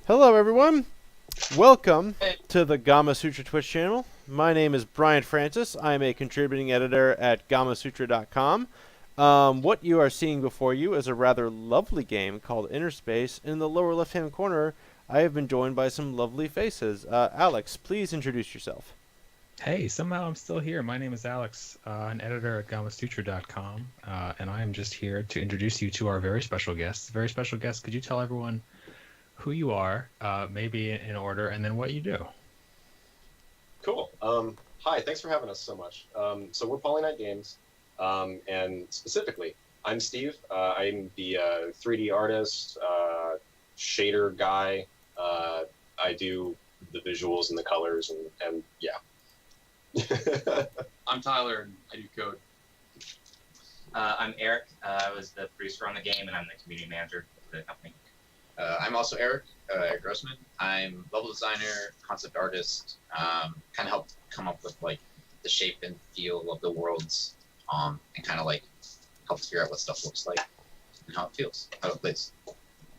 Hello, everyone. Welcome to the Gamasutra Twitch channel. My name is Brian Francis. I am a contributing editor at Gamasutra.com. What you are seeing before you is a rather lovely game called InnerSpace. In the lower left-hand corner, I have been joined by some lovely faces. Alex, please introduce yourself. Hey, somehow I'm still here. My name is Alex, an editor at Gamasutra.com, and I am just here to introduce you to our very special guest. Very special guest, could you tell everyone who you are, maybe in order, and then what you do? Cool. Hi, thanks for having us so much. So we're PolyKnight Games, and specifically, I'm Steve. I'm the 3D artist, shader guy. I do the visuals and the colors, and yeah. I'm Tyler, and I do code. I'm Eric. I was the producer on the game, and I'm the community manager for the company. I'm also Eric Grossman. I'm level designer, concept artist. Kind of help come up with like the shape and feel of the worlds, and kind of like help figure out what stuff looks like and how it feels, how it plays.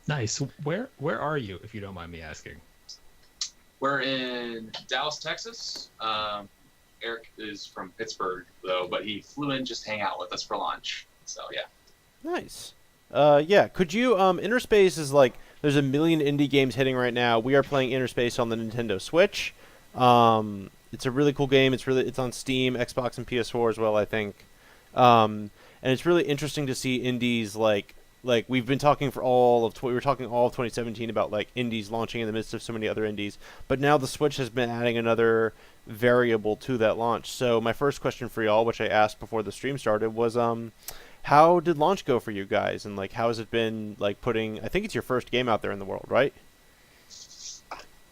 Nice. Where are you, if you don't mind me asking? We're in Dallas, Texas. Eric is from Pittsburgh, though, but he flew in just to hang out with us for lunch. So, yeah. Nice. Yeah, could you, InnerSpace is like, there's a million indie games hitting right now. We are playing InnerSpace on the Nintendo Switch. It's a really cool game. It's on Steam, Xbox, and PS4 as well, I think. And it's really interesting to see indies like we've been talking for we were talking all of 2017 about like indies launching in the midst of so many other indies, but now the Switch has been adding another variable to that launch. So my first question for y'all, which I asked before the stream started, was how did launch go for you guys, and like how has it been like putting? I think it's your first game out there in the world, right?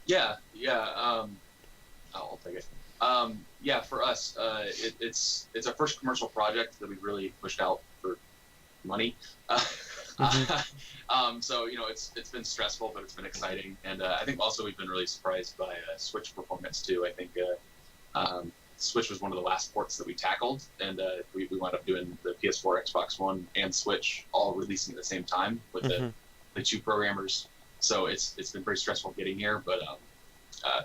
Yeah. I'll take it. Yeah, for us, it's our first commercial project that we've really pushed out for money. So it's been stressful, but it's been exciting, and I think also we've been really surprised by Switch performance too. I think Switch was one of the last ports that we tackled, and we wound up doing the PS4, Xbox One, and Switch all releasing at the same time with the two programmers. So it's been very stressful getting here, but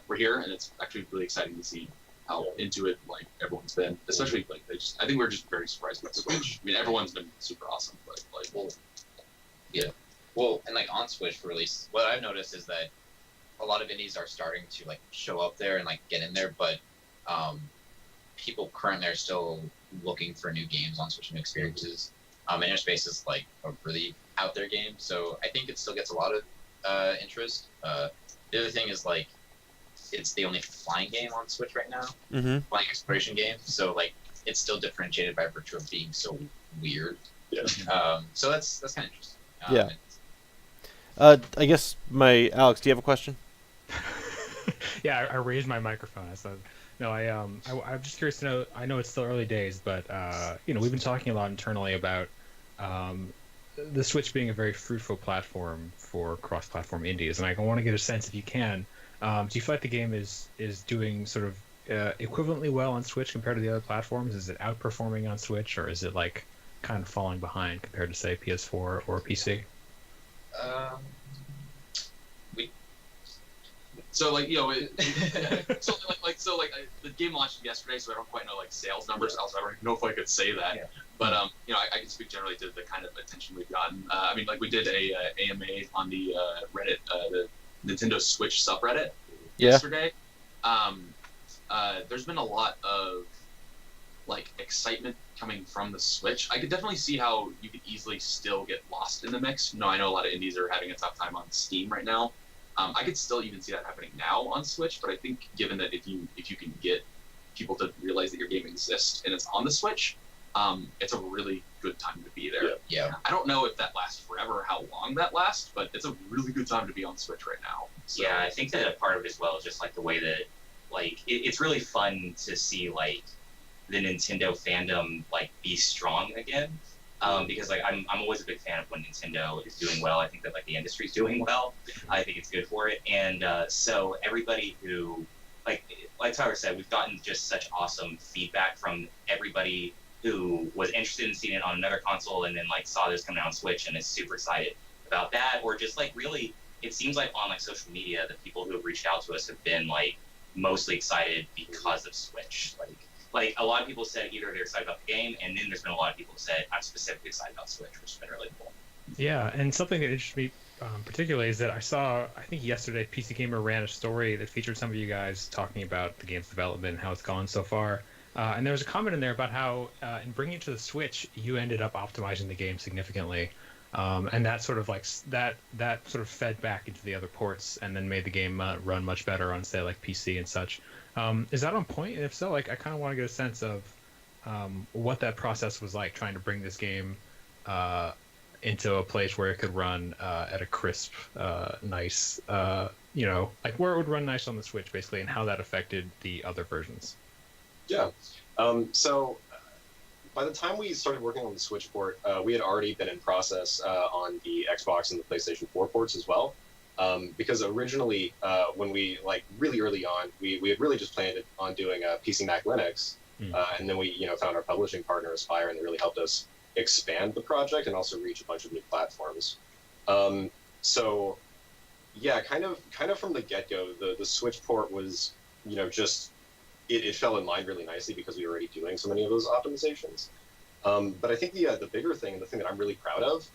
we're here, and it's actually really exciting to see how into it like everyone's been. Especially like I think we're just very surprised with Switch. I mean, everyone's been super awesome, but like Well, and like on Switch for release, what I've noticed is that a lot of indies are starting to like show up there and like get in there, but people currently are still looking for new games on Switch, new experiences. InnerSpace is like a really out there game, so I think it still gets a lot of interest. The other thing is like it's the only flying game on Switch right now, flying exploration game. So like it's still differentiated by virtue of being so weird. Yeah. So that's kind of interesting. Yeah. I guess Alex, do you have a question? Yeah, I raised my microphone. I said, no, I'm just curious to know. I know it's still early days, but we've been talking a lot internally about the Switch being a very fruitful platform for cross-platform indies, and I want to get a sense, if you can, do you feel like the game is doing sort of equivalently well on Switch compared to the other platforms? Is it outperforming on Switch, or is it like kind of falling behind compared to say PS4 or PC? So like the game launched yesterday, so I don't quite know like sales numbers. Also, I don't know if I could say that. Yeah. But I can speak generally to the kind of attention we've gotten. I mean, like we did a AMA on the Reddit, the Nintendo Switch subreddit yesterday. There's been a lot of like excitement coming from the Switch. I could definitely see how you could easily still get lost in the mix. I know a lot of indies are having a tough time on Steam right now. I could still even see that happening now on Switch, but I think given that if you can get people to realize that your game exists and it's on the Switch, it's a really good time to be there. Yeah. I don't know if that lasts forever, how long that lasts, but it's a really good time to be on Switch right now. So, yeah, I think that a part of it as well is just like the way that like it's really fun to see like the Nintendo fandom like be strong again. Because like I'm always a big fan of when Nintendo is doing well. I think that like the industry's doing well. I think it's good for it. And so everybody who like Tyler said, we've gotten just such awesome feedback from everybody who was interested in seeing it on another console and then like saw this coming out on Switch and is super excited about that, or just like really it seems like on like social media, the people who have reached out to us have been like mostly excited because of Switch. Like a lot of people said either they're excited about the game, and then there's been a lot of people who said I'm specifically excited about Switch, which has been really cool. Yeah, and something that interests me particularly is that I think yesterday, PC Gamer ran a story that featured some of you guys talking about the game's development and how it's gone so far. And there was a comment in there about how, in bringing it to the Switch, you ended up optimizing the game significantly, and that sort of like that sort of fed back into the other ports, and then made the game run much better on, say, like PC and such. Is that on point? And if so, like, I kind of want to get a sense of what that process was like, trying to bring this game into a place where it could run at a crisp, nice, like where it would run nice on the Switch, basically, and how that affected the other versions. Yeah. So by the time we started working on the Switch port, we had already been in process on the Xbox and the PlayStation 4 ports as well. Because originally, when we, like, really early on, we had really just planned on doing PC Mac Linux. And then we, found our publishing partner, Aspire, and they really helped us expand the project and also reach a bunch of new platforms. So yeah, kind of from the get-go, the Switch port was, just it fell in line really nicely because we were already doing so many of those optimizations. But I think the bigger thing, and the thing that I'm really proud of,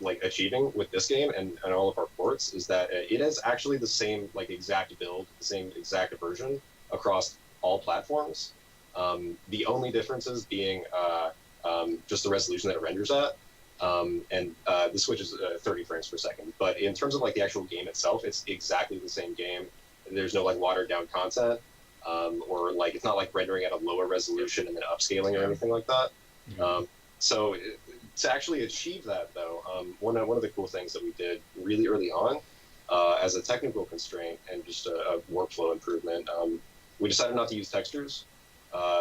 like achieving with this game and all of our ports, is that it is actually the same, like, exact build, the same exact version across all platforms. The only differences being just the resolution that it renders at, and the Switch is 30 frames per second. But in terms of, like, the actual game itself, it's exactly the same game. There's no, like, watered down content, or, like, it's not like rendering at a lower resolution and then upscaling or anything like that. So to actually achieve that, though, one of the cool things that we did really early on, as a technical constraint and just a workflow improvement, we decided not to use textures.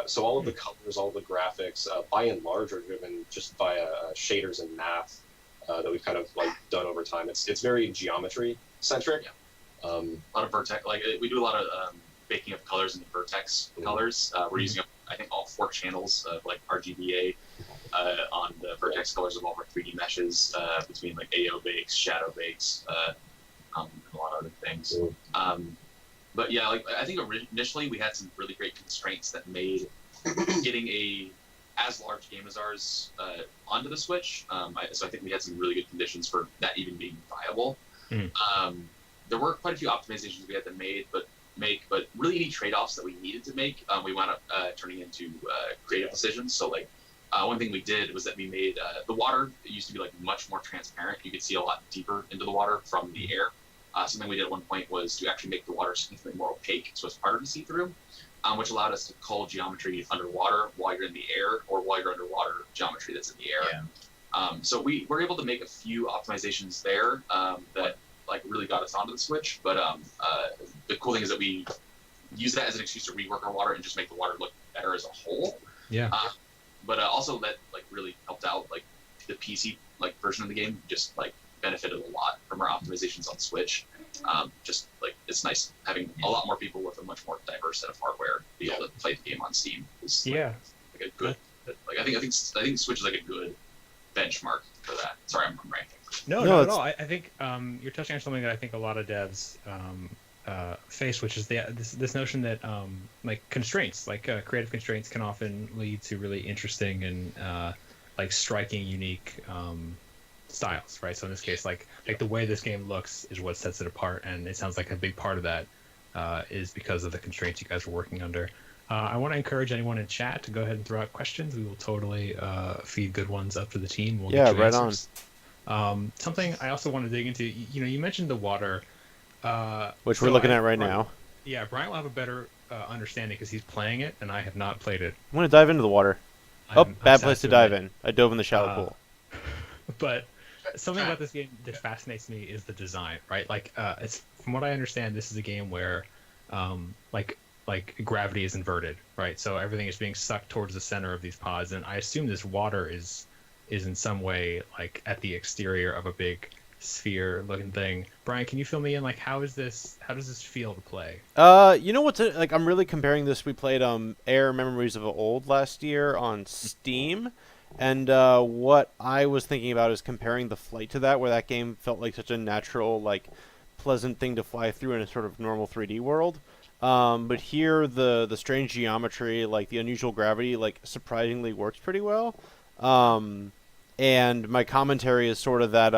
So all of the colors, all of the graphics, by and large, are driven just by shaders and math that we've kind of, like, done over time. It's very geometry centric. A lot of vertex, like, we do a lot of baking of colors into vertex colors. We're using, I think, all 4 channels of, like, RGBA on the vertex colors of all of our 3D meshes, between, like, AO bakes, shadow bakes, and a lot of other things. But yeah, like, I think initially we had some really great constraints that made getting a as large game as ours onto the Switch. So I think we had some really good conditions for that even being viable. There were quite a few optimizations we had to make, but really any trade-offs that we needed to make, we wound up turning into creative decisions. So, like, one thing we did was that we made the water, it used to be, like, much more transparent. You could see a lot deeper into the water from the air. Something we did at one point was to actually make the water significantly more opaque, so it's harder to see through, which allowed us to cull geometry underwater while you're in the air, or while you're underwater, geometry that's in the air. So we were able to make a few optimizations there that, like, really got us onto the Switch. But the cool thing is that we use that as an excuse to rework our water and just make the water look better as a whole. But also that, like, really helped out, like, the PC, like, version of the game just, like, benefited a lot from our optimizations on Switch. Just, like, it's nice having a lot more people with a much more diverse set of hardware be able to play the game on Steam. Is, like, like a good, like, I think Switch is, like, a good benchmark for that. Sorry, I'm ranting. No, not at all. I think you're touching on something that I think a lot of devs face, which is this notion that like, constraints, like creative constraints, can often lead to really interesting and like, striking, unique styles, right? So in this case, like the way this game looks is what sets it apart, and it sounds like a big part of that is because of the constraints you guys are working under. I want to encourage anyone in chat to go ahead and throw out questions. We will totally feed good ones up to the team. We'll get you right answers. Something I also want to dig into, you mentioned the water, which we're looking at right now. Yeah, Brian will have a better understanding because he's playing it, and I have not played it. I'm going to dive into the water. Bad place to dive in. I dove in the shallow pool. But something about this game that fascinates me is the design, right? Like, it's, from what I understand, this is a game where, like gravity is inverted, right? So everything is being sucked towards the center of these pods, and I assume this water is in some way, like, at the exterior of a big sphere-looking thing. Brian, can you fill me in? Like, how does this feel to play? You know what's like? I'm really comparing this. We played Air Memories of Old last year on Steam, And what I was thinking about is comparing the flight to that, where that game felt like such a natural, like, pleasant thing to fly through in a sort of normal 3D world. But here, the strange geometry, like the unusual gravity, like surprisingly works pretty well. Um, and my commentary is sort of that,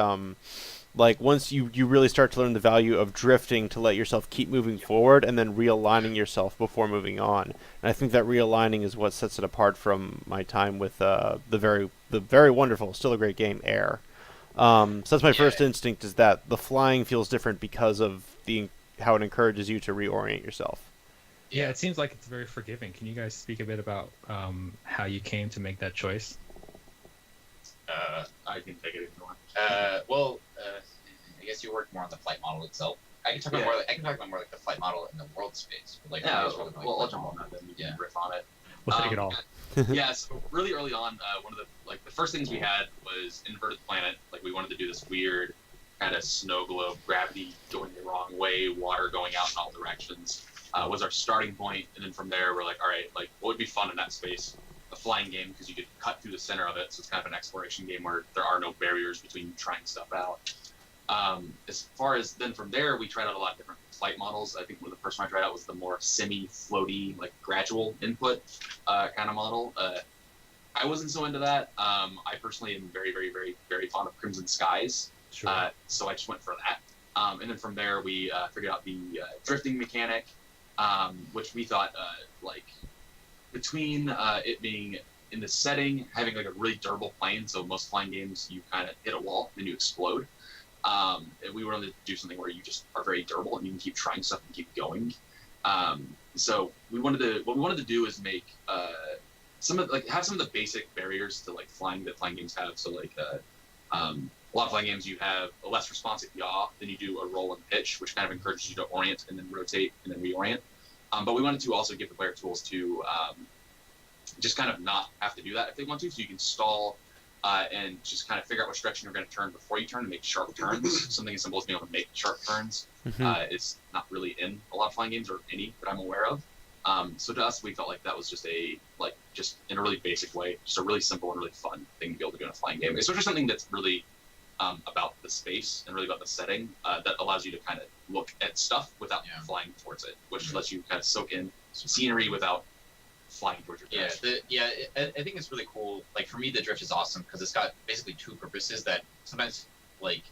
like once you really start to learn the value of drifting to let yourself keep moving forward and then realigning yourself before moving on. And I think that realigning is what sets it apart from my time with the very wonderful, still a great game, Air. So that's my first instinct, is that the flying feels different because of the how it encourages you to reorient yourself. Yeah, it seems like it's very forgiving. Can you guys speak a bit about how you came to make that choice? I can take it if you want. I guess you work more on the flight model itself. I can talk about more like the flight model in the world space. But like, Yeah, really like I'll jump on that then. We can riff on it. We'll take it all. Yeah, so really early on, one of the first things we had was inverted planet. Like we wanted to do this weird kind of snow globe, gravity going the wrong way, water going out in all directions. Was our starting point, and then from there we're like, all right, like what would be fun in that space? A flying game, because you could cut through the center of it, so it's kind of an exploration game where there are no barriers between trying stuff out. As far as then from there, we tried out a lot of different flight models. I think one of the first one I tried out was the more semi-floaty, like gradual input kind of model. I wasn't so into that. I personally am very, very, very, very fond of Crimson Skies, Sure. so I just went for that. And then from there, we figured out the drifting mechanic, which we thought like between it being in the setting, having like a really durable plane. So most flying games, you kind of hit a wall, then you explode. And we wanted to do something where you just are very durable and you can keep trying stuff and keep going. So what we wanted to do is make have some of the basic barriers to like flying that flying games have. So like a lot of flying games, you have a less responsive yaw, then you do a roll and pitch, which kind of encourages you to orient and then rotate and then reorient. But we wanted to also give the player tools to just kind of not have to do that if they want to, so you can stall and just kind of figure out which direction you're going to turn before you turn and make sharp turns. Something as simple as being able to make sharp turns is not really in a lot of flying games, or any that I'm aware of. So to us, we felt like that was just just in a really basic way, just a really simple and really fun thing to be able to do in a flying game. Especially something that's really about the space and really about the setting that allows you to kind of look at stuff without flying towards it, which lets you kind of soak in some scenery without flying towards your crash. I think it's really cool. Like for me, the drift is awesome because it's got basically two purposes that sometimes like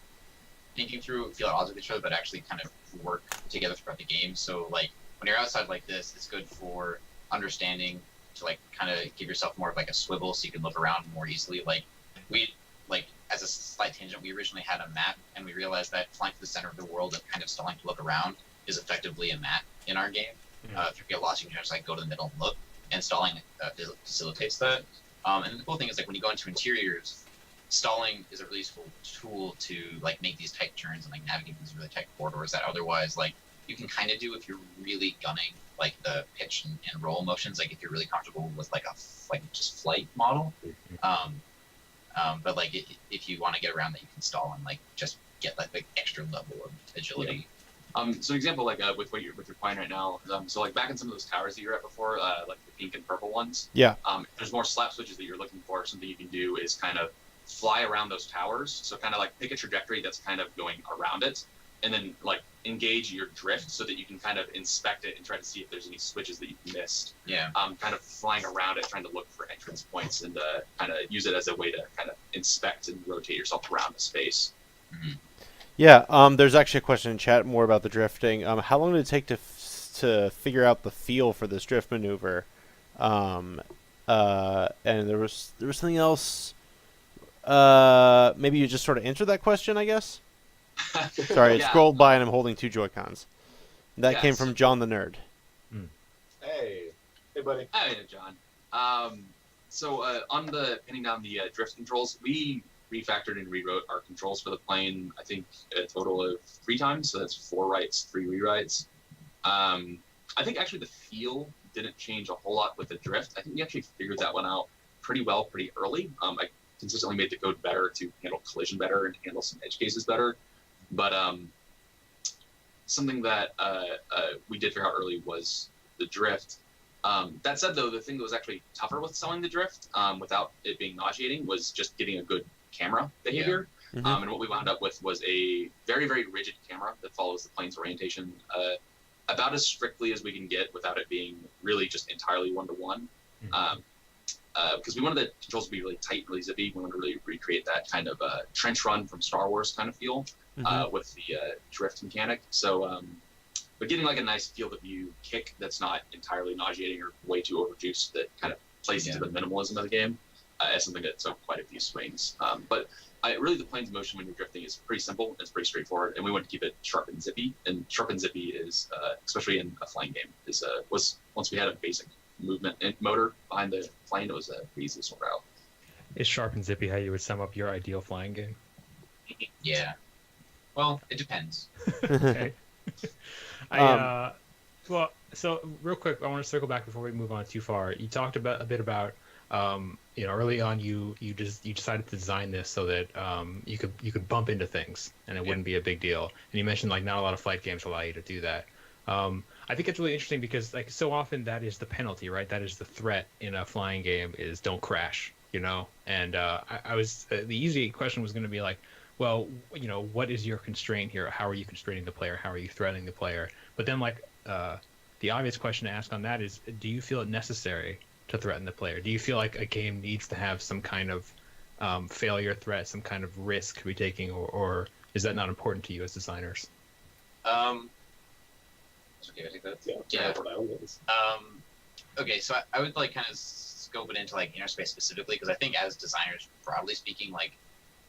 thinking through feel at odds with each other, but actually kind of work together throughout the game. So like when you're outside like this, it's good for understanding, to like kind of give yourself more of like a swivel so you can look around more easily. Like as a slight tangent, we originally had a map, and we realized that flying to the center of the world and kind of stalling to look around is effectively a map in our game. If you get lost, you can just like go to the middle and look, and stalling facilitates that. And the cool thing is like when you go into interiors, stalling is a really useful tool to like make these tight turns and like navigate these really tight corridors that otherwise like you can kind of do if you're really gunning like the pitch and roll motions, like if you're really comfortable with like just flight model. But like if you want to get around that, you can stall and like just get like the extra level of agility. So an example like with what you're playing right now. So like back in some of those towers that you were at before, like the pink and purple ones. Yeah. If there's more slap switches that you're looking for, something you can do is kind of fly around those towers. So kind of like pick a trajectory that's kind of going around it, and then like engage your drift so that you can kind of inspect it and try to see if there's any switches that you've missed. Yeah. Kind of flying around it, trying to look for entrance points and kind of use it as a way to kind of inspect and rotate yourself around the space. Mm-hmm. Yeah, there's actually a question in chat more about the drifting. How long did it take to figure out the feel for this drift maneuver? And there was something else. Maybe you just sort of answered that question, I guess. Sorry, it scrolled by and I'm holding two Joy-Cons. That came from John the Nerd. Hey buddy. Hey, John. So on the pinning down the drift controls, we refactored and rewrote our controls for the plane, I think a total of 3 times, so that's 4 writes, 3 rewrites. I think actually the feel didn't change a whole lot with the drift. I think we actually figured that one out pretty well pretty early. I consistently made the code better to handle collision better and handle some edge cases better. But something that we did figure out early was the drift. That said, though, the thing that was actually tougher with selling the drift, without it being nauseating, was just getting a good camera behavior. And what we wound up with was a very, very rigid camera that follows the plane's orientation about as strictly as we can get without it being really just entirely one-to-one. Because we wanted the controls to be really tight, really zippy. We wanted to really recreate that kind of trench run from Star Wars kind of feel with the drift mechanic. So, but getting like a nice field of view kick that's not entirely nauseating or way too overjuiced, that kind of plays into the minimalism of the game, is something that took quite a few swings. But really, the plane's motion when you're drifting is pretty simple. It's pretty straightforward, and we want to keep it sharp and zippy. And sharp and zippy is, especially in a flying game, was once we had a basic movement and motor behind the plane, it was easy to sort out. Is sharp and zippy how you would sum up your ideal flying game? Yeah. Well, it depends. Okay. Well, so real quick, I want to circle back before we move on too far. You talked a bit about early on you decided to design this so that you could bump into things and it wouldn't be a big deal. And you mentioned like not a lot of flight games allow you to do that. I think it's really interesting because like so often that is the penalty, right? That is the threat in a flying game is don't crash, And I was the easy question was going to be like, well, what is your constraint here? How are you constraining the player? How are you threatening the player? But then like the obvious question to ask on that is, do you feel it necessary to threaten the player? Do you feel like a game needs to have some kind of failure threat, some kind of risk to be taking, or is that not important to you as designers? Okay, I think that's Yeah. Okay, so I would like kind of scope it into like InnerSpace specifically because I think as designers, broadly speaking, like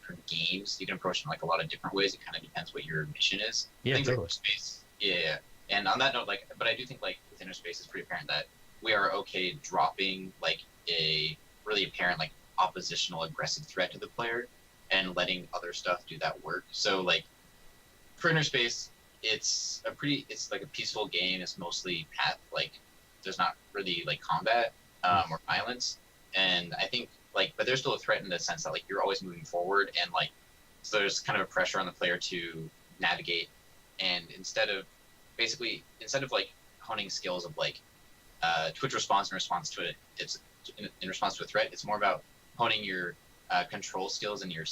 for games, you can approach them like a lot of different ways. It kind of depends what your mission is. Yeah, I think totally. InnerSpace, yeah. And on that note, like, but I do think like with InnerSpace, it's pretty apparent that we are okay dropping like a really apparent like oppositional aggressive threat to the player and letting other stuff do that work. So like for InnerSpace, it's like a peaceful game. It's mostly path, like there's not really like combat or violence. And I think like, but there's still a threat in the sense that like you're always moving forward and like, so there's kind of a pressure on the player to navigate. And instead of like honing skills of like twitch response in response to it, it's in response to a threat. It's more about honing your control skills and your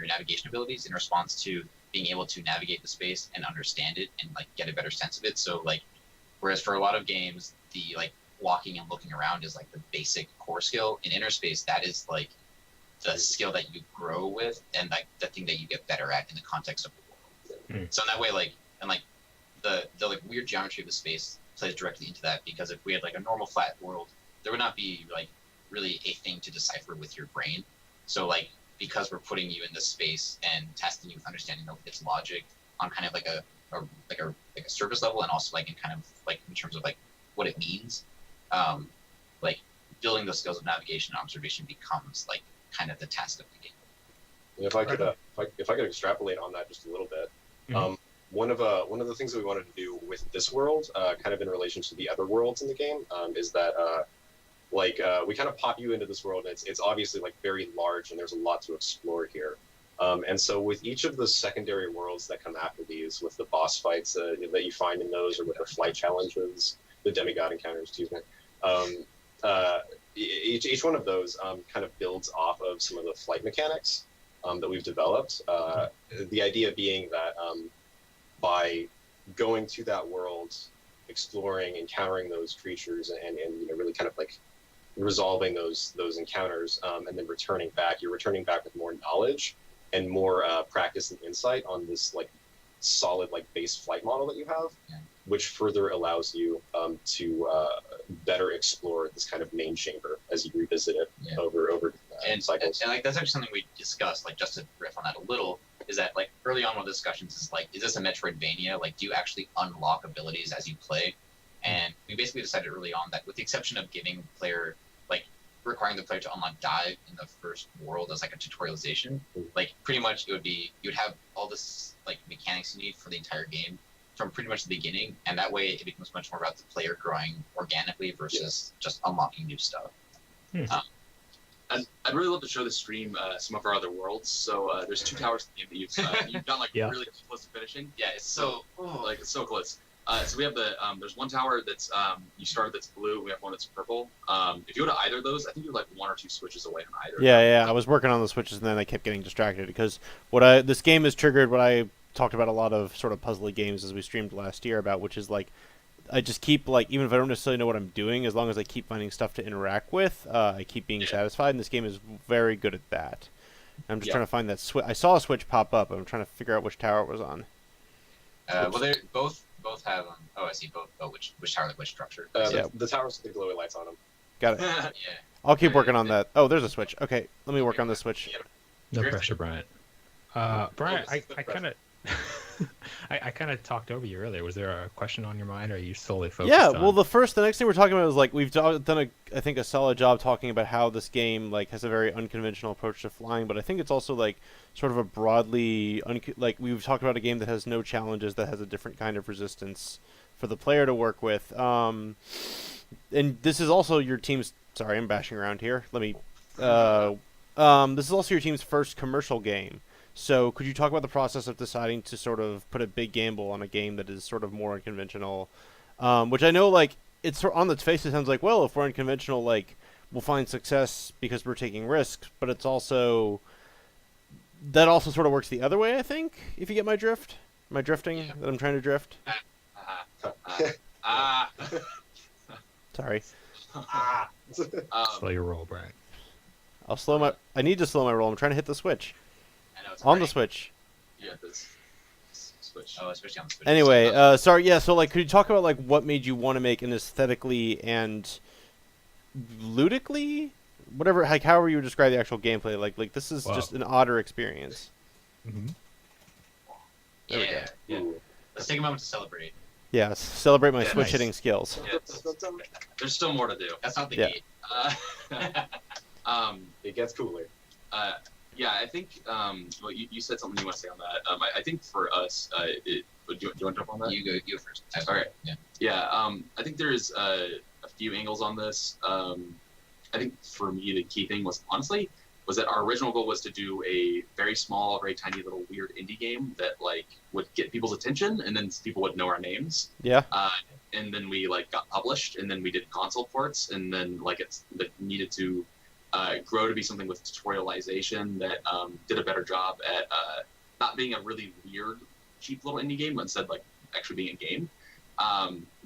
navigation abilities in response to being able to navigate the space and understand it and like get a better sense of it. So like, whereas for a lot of games, the like walking and looking around is like the basic core skill. In InnerSpace, that is like the skill that you grow with and like the thing that you get better at in the context of the world. So in that way, like, and like the like weird geometry of the space plays directly into that, because if we had like a normal flat world, there would not be like really a thing to decipher with your brain. So like, because we're putting you in this space and testing you with understanding of its logic on kind of like a surface level, and also like in kind of like in terms of like what it means, like building those skills of navigation and observation becomes like kind of the test of the game. If I could extrapolate on that just a little bit, one of the things that we wanted to do with this world, kind of in relation to the other worlds in the game, is that we kind of pop you into this world, and it's obviously like very large, and there's a lot to explore here. And so with each of the secondary worlds that come after these, with the boss fights that you find in those, or with the flight challenges, the demigod encounters, excuse me, each one of those kind of builds off of some of the flight mechanics that we've developed. The idea being that by going to that world, exploring, encountering those creatures, and really kind of like resolving those encounters, and then returning back, you're returning back with more knowledge and more practice and insight on this like solid like base flight model that you have, which further allows you to better explore this kind of main chamber as you revisit it over cycles. And like that's actually something we discussed, like just to riff on that a little, is that like early on one of the discussions is like, is this a Metroidvania? Like, do you actually unlock abilities as you play? And we basically decided early on that, with the exception of giving the player, like requiring the player to unlock dive in the first world as like a tutorialization, like pretty much you would have all this like mechanics you need for the entire game from pretty much the beginning, and that way it becomes much more about the player growing organically versus just unlocking new stuff. I'd really love to show the stream some of our other worlds. So there's 2 towers in the game that you've done like really close to finishing. Yeah, it's so it's so close. So we have there's one tower that's you started that's blue. We have one that's purple. If you go to either of those, I think you're like 1 or 2 switches away from either. Yeah. I was working on the switches and then I kept getting distracted because this game has triggered what I talked about a lot of sort of puzzly games as we streamed last year about, which is like I just keep like even if I don't necessarily know what I'm doing, as long as I keep finding stuff to interact with, I keep being satisfied. And this game is very good at that. I'm just trying to find that switch. I saw a switch pop up. I'm trying to figure out which tower it was on. Well, they're both have. Oh, I see. Both. Oh, which tower, which structure? The towers with the glowy lights on them. Got it. Yeah. I'll keep working on that. Oh, there's a switch. Okay, let me work on the switch. No pressure, Bryant. Bryant, I kind of, I kind of talked over you earlier. Was there a question on your mind, or are you solely focused? Yeah, on... well, the next thing we're talking about is like we've done I think a solid job talking about how this game like has a very unconventional approach to flying, but I think it's also like sort of a broadly like we've talked about a game that has no challenges, that has a different kind of resistance for the player to work with. And this is also your team's. Sorry, I'm bashing around here. Let me. This is also your team's first commercial game. So could you talk about the process of deciding to sort of put a big gamble on a game that is sort of more unconventional? Which I know, like, it's on its face, it sounds like, well, if we're unconventional, like, we'll find success because we're taking risks. But it's also... That also sort of works the other way, I think, if you get my drift. My drifting that I'm trying to drift. Sorry. Slow your roll, Brian. I need to slow my roll. I'm trying to hit the switch. I know it's On the hard. switch. Yeah, this switch. Oh, especially on the Switch. Anyway, sorry, yeah, so, like, could you talk about, like, what made you want to make an aesthetically and ludically? Whatever, like, however you would describe the actual gameplay. Like this is just an odder experience. Mm-hmm. Yeah. Let's take a moment to celebrate. Yeah, celebrate my switch nice. hitting skills. Yeah, there's still more to do. That's not the Yeah. gate. It gets cooler. Yeah, I think. Well, you said something you want to say on that. I think for us, do you want to jump on that? You go first. All right. Yeah. Yeah. I think there's a few angles on this. I think for me the key thing was that our original goal was to do a very small, very tiny little weird indie game that like would get people's attention, and then people would know our names. Yeah. And then we like got published, and then we did console ports, and then like it needed to grow to be something with tutorialization that did a better job at not being a really weird, cheap little indie game, but instead like actually being a game.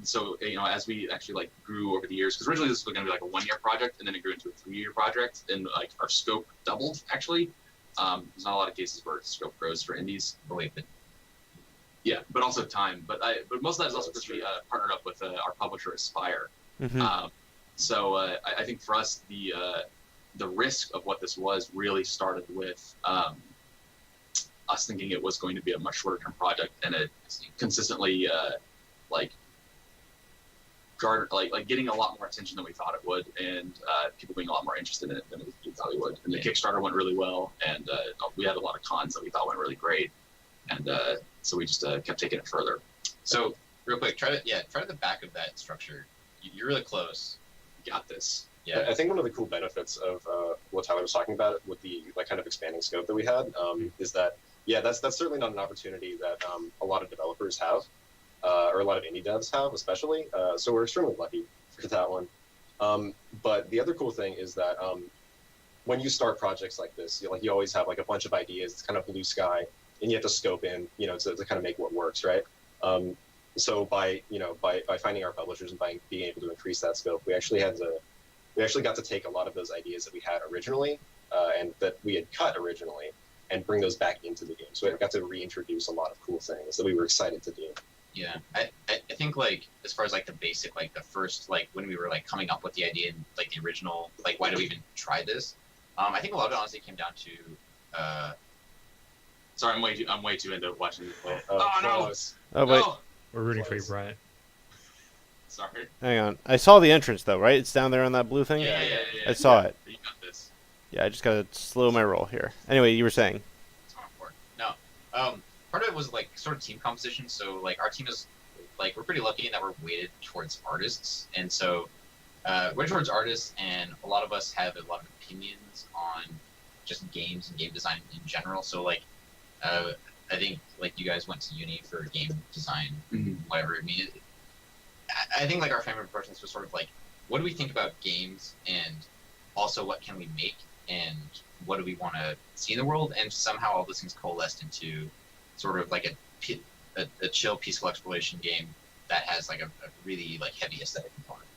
So as we actually like grew over the years, because originally this was going to be like a 1-year project, and then it grew into a 3-year project, and like our scope doubled actually. There's not a lot of cases where scope grows for indies. Yeah, but also time. But most of that is also because we partnered up with our publisher Aspire. Mm-hmm. So I think for us the risk of what this was really started with us thinking it was going to be a much shorter term project, and it consistently getting a lot more attention than we thought it would, and people being a lot more interested in it than we thought we would. And the Kickstarter went really well, and we had a lot of cons that we thought went really great, and so we just kept taking it further. So real quick, try to the back of that structure. You're really close. You got this. Yeah. I think one of the cool benefits of what Tyler was talking about with the like kind of expanding scope that we had is that that's certainly not an opportunity that a lot of developers have, or a lot of indie devs have, especially. So we're extremely lucky for that one. But the other cool thing is that when you start projects like this, you always have like a bunch of ideas. It's kind of blue sky, and you have to scope in, to kind of make what works, right? So by finding our publishers and by being able to increase that scope, we actually got to take a lot of those ideas that we had originally and that we had cut originally and bring those back into the game. So we got to reintroduce a lot of cool things that we were excited to do. Yeah, I think like as far as like the basic, like the first, like when we were like coming up with the idea and like the original, like why do we even try this? I think a lot of it honestly came down to. Sorry, I'm way too into watching you play. No! Oh wait, No! We're rooting for you, Brian. Sorry. hang on. I saw the entrance though, right? It's down there on that blue thing. Yeah. I saw it. You got this. Yeah, I just gotta slow my roll here. Anyway, you were saying. No, part of it was like sort of team composition. So like our team is like we're pretty lucky in that we're weighted towards artists, and so we're towards artists, and a lot of us have a lot of opinions on just games and game design in general. So like I think like you guys went to uni for game design, whatever. I mean, I think like our frame of approach was sort of like, what do we think about games, and also what can we make, and what do we want to see in the world, and somehow all those things coalesced into sort of like a chill, peaceful exploration game that has like a really like heavy aesthetic component.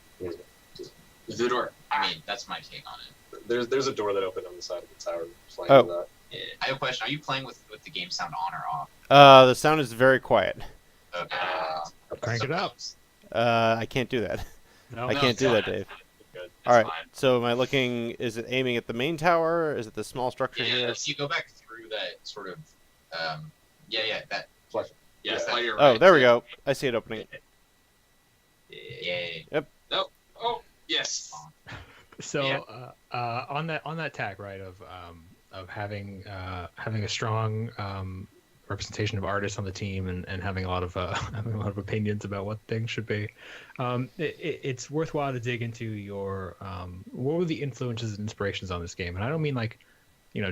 The door. I mean, that's my take on it. There's a door that opened on the side of the tower. Oh. That. I have a question. Are you playing with the game sound on or off? The sound is very quiet. Okay. Crank it up. I can't do that. No, I can't it's do that, fine. Dave. Good. All right. fine. So am I looking? Is it aiming at the main tower? Is it the small structure Yeah, here? if you go back through that sort of, that. Yeah, Yeah. slide your Oh, right. there we go. I see it opening. Yeah. Oh, yes. So Yeah. on that tack, right, of having a strong representation of artists on the team and having a lot of having a lot of opinions about what things should be, it's worthwhile to dig into your what were the influences and inspirations on this game. And I don't mean like,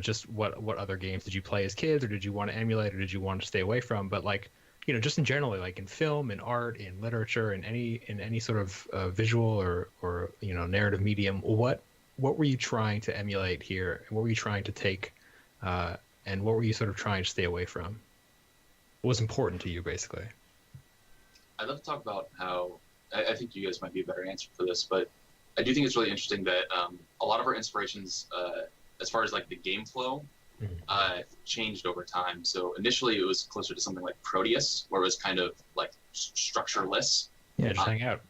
just what other games did you play as kids, or did you want to emulate, or did you want to stay away from, but like, just in general, like in film, in art, in literature, in any sort of visual or narrative medium, what were you trying to emulate here? What were you trying to take, and what were you sort of trying to stay away from? What was important to you, basically? I'd love to talk about how I think you guys might be a better answer for this, but I do think it's really interesting that a lot of our inspirations, as far as like the game flow, changed over time. So initially it was closer to something like Proteus, where it was kind of like structureless. Yeah, just hang out.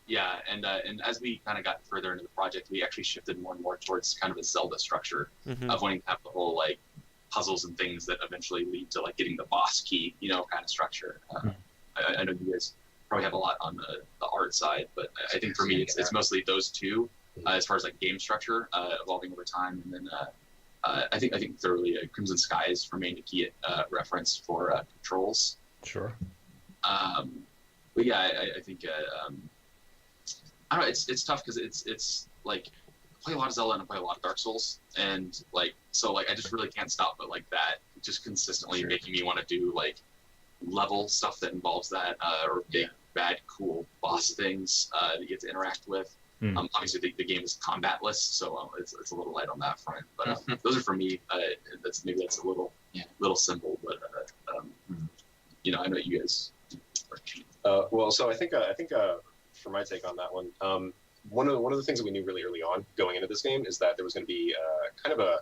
Yeah, and as we kind of got further into the project, we actually shifted more and more towards kind of a Zelda structure of wanting to have the whole like puzzles and things that eventually lead to like getting the boss key, kind of structure. I know you guys probably have a lot on the art side, but I think for me it's mostly those two as far as like game structure evolving over time, and then I think thoroughly Crimson Skies remained a key reference for controls. Sure. But yeah, I think I don't know. It's tough because it's like I play a lot of Zelda and I play a lot of Dark Souls, and like so like I just really can't stop but like that just consistently making me want to do like level stuff that involves that or big bad cool boss things that you get to interact with. Obviously the game is combatless, so it's a little light on that front. But those are for me. That's a little simple, but I know you guys. Well, so I think for my take on that one, one of the things that we knew really early on going into this game is that there was going to be kind of a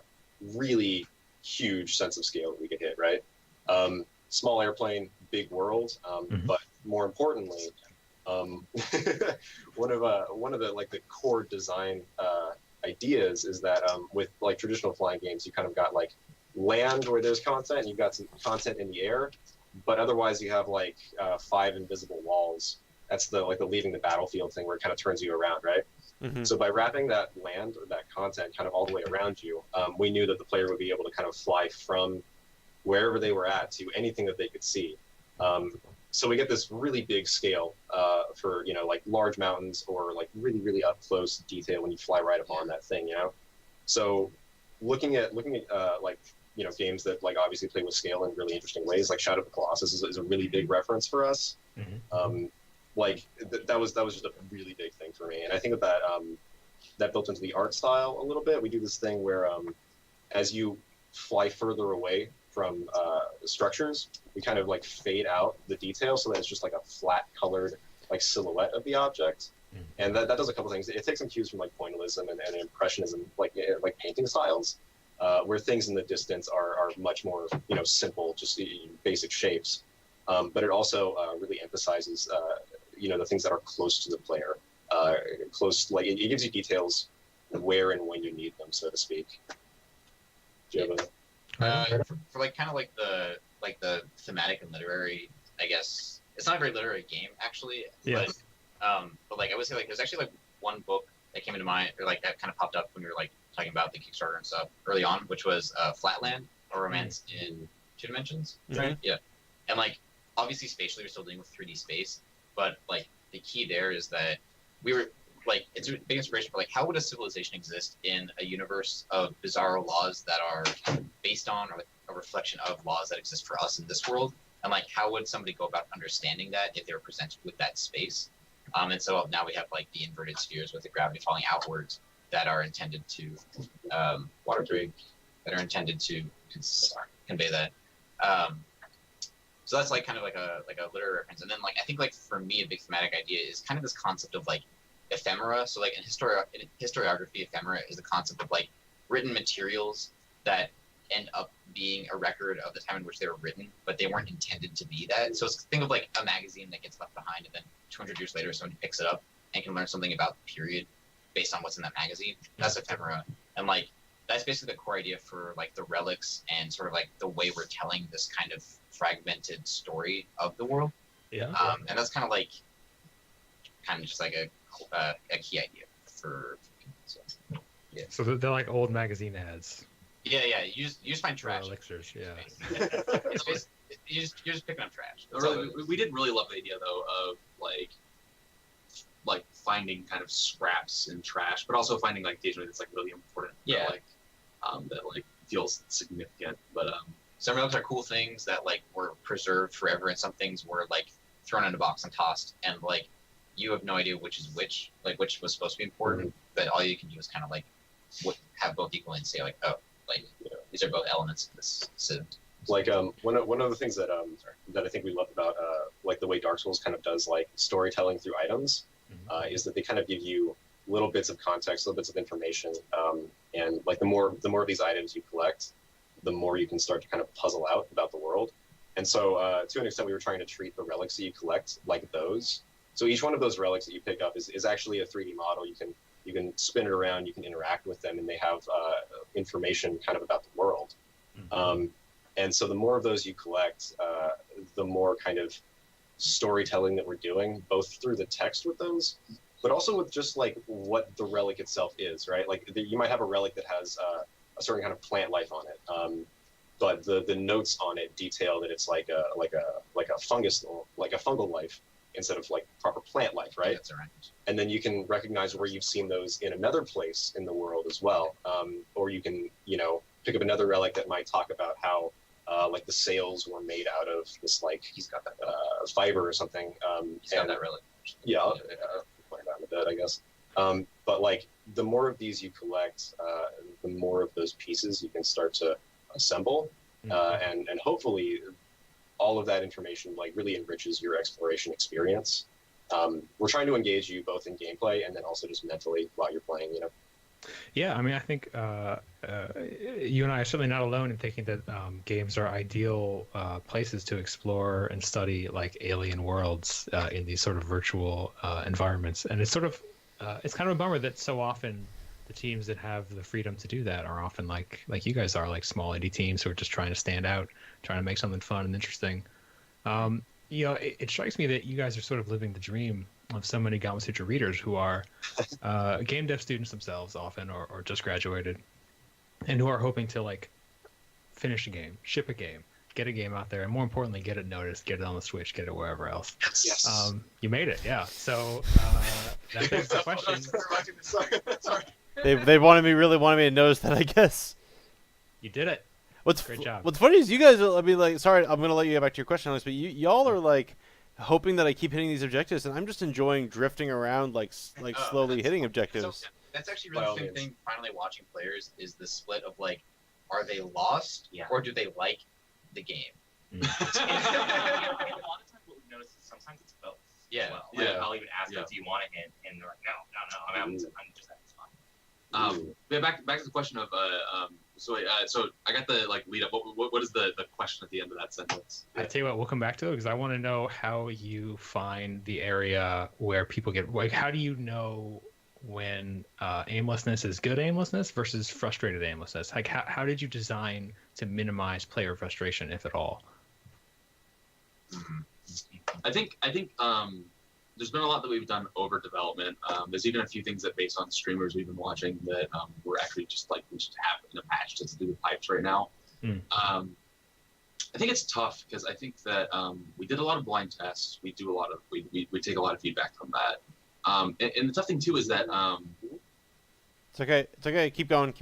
really huge sense of scale that we could hit. Right, small airplane, big world, but more importantly. One of the like the core design ideas is that with like traditional flying games, you kind of got like land where there's content, and you've got some content in the air, but otherwise you have like 5 invisible walls. That's the leaving the battlefield thing where it kind of turns you around, right? So by wrapping that land or that content kind of all the way around you, we knew that the player would be able to kind of fly from wherever they were at to anything that they could see. So we get this really big scale for like large mountains or like really really up close detail when you fly right up on that thing, So looking at like games that like obviously play with scale in really interesting ways, like Shadow of the Colossus is a really big reference for us. That was just a really big thing for me, and I think that built into the art style a little bit. We do this thing where as you fly further away from structures, we kind of like fade out the detail so that it's just like a flat colored like silhouette of the object. And that does a couple things. It takes some cues from like pointillism and impressionism, like painting styles, where things in the distance are much more simple, just basic shapes. But it also really emphasizes the things that are close to the player, like it gives you details where and when you need them, so to speak. Do you have a... for like kind of like the thematic and literary, I guess it's not a very literary game actually, but like I would say like there's actually like one book that came into mind, or like that kind of popped up when we were like talking about the Kickstarter and stuff early on, which was Flatland, a romance in 2 dimensions, right? Yeah, and like obviously spatially we're still dealing with 3D space, but like the key there is that we were like, it's a big inspiration for like how would a civilization exist in a universe of bizarro laws that are based on or like a reflection of laws that exist for us in this world, and like how would somebody go about understanding that if they were presented with that space? And so now we have like the inverted spheres with the gravity falling outwards that are intended to water brig that are intended to convey that. So that's like kind of like a literary reference. And then like I think like for me a big thematic idea is kind of this concept of like ephemera. So like in historiography, ephemera is the concept of like written materials that end up being a record of the time in which they were written, but they weren't intended to be that. So think of like a magazine that gets left behind, and then 200 years later, somebody picks it up and can learn something about the period based on what's in that magazine. That's ephemera, and like that's basically the core idea for like the relics and sort of like the way we're telling this kind of fragmented story of the world. Yeah. And that's kind of just like a key idea for people. So, yeah. So they're like old magazine ads. Yeah. You just find trash. Elixirs, yeah. You're just picking up trash. Really, we did really love the idea though of like finding kind of scraps and trash, but also finding like occasionally that's like really important. Yeah. That like feels significant. But some relics are cool things that like were preserved forever, and some things were like thrown in a box and tossed, and like you have no idea which is which, like which was supposed to be important, but all you can do is kind of like have both equal and say like, oh, like these are both elements of this system. Like one of the things that I think we love about like the way Dark Souls kind of does like storytelling through items is that they kind of give you little bits of context, little bits of information, and like the more of these items you collect, the more you can start to kind of puzzle out about the world. And so to an extent, we were trying to treat the relics that you collect like those. So each one of those relics that you pick up is actually a 3D model. You can spin it around, you can interact with them, and they have information kind of about the world. And so the more of those you collect, the more kind of storytelling that we're doing, both through the text with those, but also with just like what the relic itself is, right? Like you might have a relic that has a certain kind of plant life on it, but the notes on it detail that it's like a fungal life instead of like proper plant life, right? That's right. And then you can recognize where you've seen those in another place in the world as well, or you can pick up another relic that might talk about how like the sails were made out of this like He's got that. fiber or something. He's got that relic. Yeah, I'll point it out in a bit, I guess. But like the more of these you collect, the more of those pieces you can start to assemble, and hopefully all of that information like really enriches your exploration experience. We're trying to engage you both in gameplay and then also just mentally while you're playing. Yeah, I mean, I think you and I are certainly not alone in thinking that games are ideal places to explore and study like alien worlds in these sort of virtual environments. And it's sort of it's kind of a bummer that so often the teams that have the freedom to do that are often like you guys are, like small indie teams who are just trying to stand out, trying to make something fun and interesting. It strikes me that you guys are sort of living the dream of so many Gamasutra readers who are game dev students themselves often, or just graduated, and who are hoping to like finish a game, ship a game, get a game out there, and more importantly, get it noticed, get it on the Switch, get it wherever else. Yes. You made it, yeah. So that begs the question. Sorry. They really wanted me to notice that, I guess. You did it. Great job. What's funny is you guys, I mean, like, sorry, I'm gonna let you get back to your question on this, but y'all are like hoping that I keep hitting these objectives, and I'm just enjoying drifting around, like slowly hitting objectives. So that's actually really interesting thing. Finally, watching players is the split of like, are they lost or do they like the game? A lot of times what we've noticed is sometimes it's both. Yeah. As well. Like, I'll even ask them, do you want to hit? And they're like, no. I'm just having fun. Yeah, back to the question of so I got the like lead up. What is the question at the end of that sentence? I tell you what, we'll come back to it because I want to know how you find the area where people get like. How do you know when aimlessness is good aimlessness versus frustrated aimlessness? Like, how did you design to minimize player frustration, if at all? I think there's been a lot that we've done over development. There's even a few things that, based on streamers we've been watching, that we're actually just like we just have in a patch to do with pipes right now. I think it's tough because I think that we did a lot of blind tests. We do a lot of we take a lot of feedback from that. And the tough thing too is that It's okay. Keep going.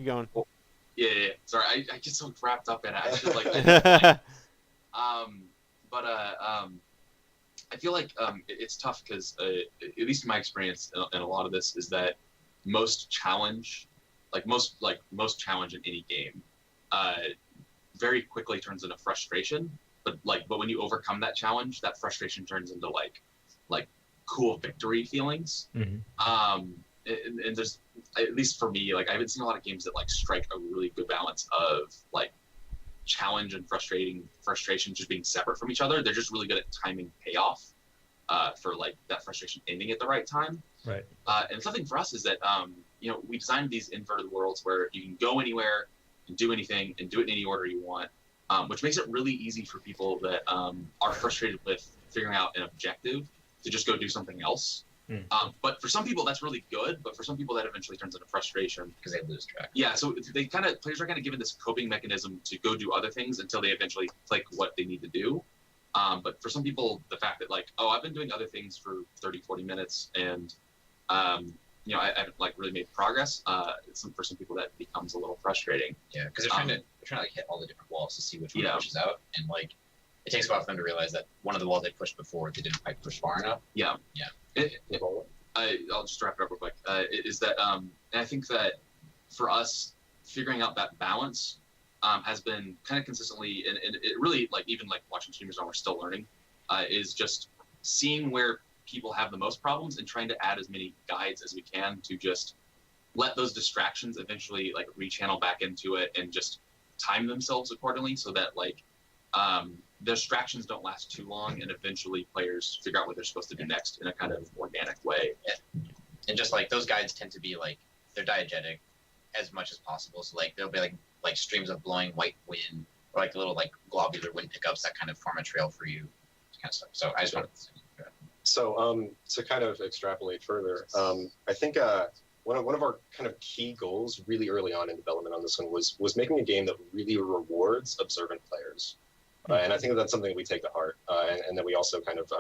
Yeah. Sorry, I get so wrapped up in it. I should like. But I feel like it's tough because at least in my experience in a lot of this is that most challenge, most challenge in any game, uh, very quickly turns into frustration. But when you overcome that challenge, that frustration turns into like cool victory feelings. And there's, at least for me, like I haven't seen a lot of games that like strike a really good balance of like challenge and frustration just being separate from each other. They're just really good at timing payoff for like that frustration ending at the right time. Right. And something for us is that we designed these inverted worlds where you can go anywhere and do anything and do it in any order you want, which makes it really easy for people that are frustrated with figuring out an objective to just go do something else. But for some people that's really good, but for some people that eventually turns into frustration because they lose track. Yeah, so players are kind of given this coping mechanism to go do other ththings until they eventually click what they need to do. But for some people, the fact that like, oh, I've been doing other things for 30, 40 minutes and I haven't like really made progress. For some people that becomes a little frustrating. Yeah, because they're trying to like hit all the different walls to see which one pushes out, and like it takes a while for them to realize that one of the walls they pushed before they didn't quite push far enough. Yeah. I'll just wrap it up real quick. Is that and I think that for us, figuring out that balance has been kind of consistently, and it really like even like watching streamers on, we're still learning, is just seeing where people have the most problems and trying to add as many guides as we can to just let those distractions eventually like rechannel back into it and just time themselves accordingly so that like the distractions don't last too long and eventually players figure out what they're supposed to do next in a kind of organic way. And just like those guides tend to be like they're diegetic as much as possible. So like there'll be like streams of blowing white wind or like little like globular wind pickups that kind of form a trail for you, kind of stuff. So I just wanted to So to kind of extrapolate further, I think one of our kind of key goals really early on in development on this one was making a game that really rewards observant players. And I think that's something that we take to heart, and that we also kind of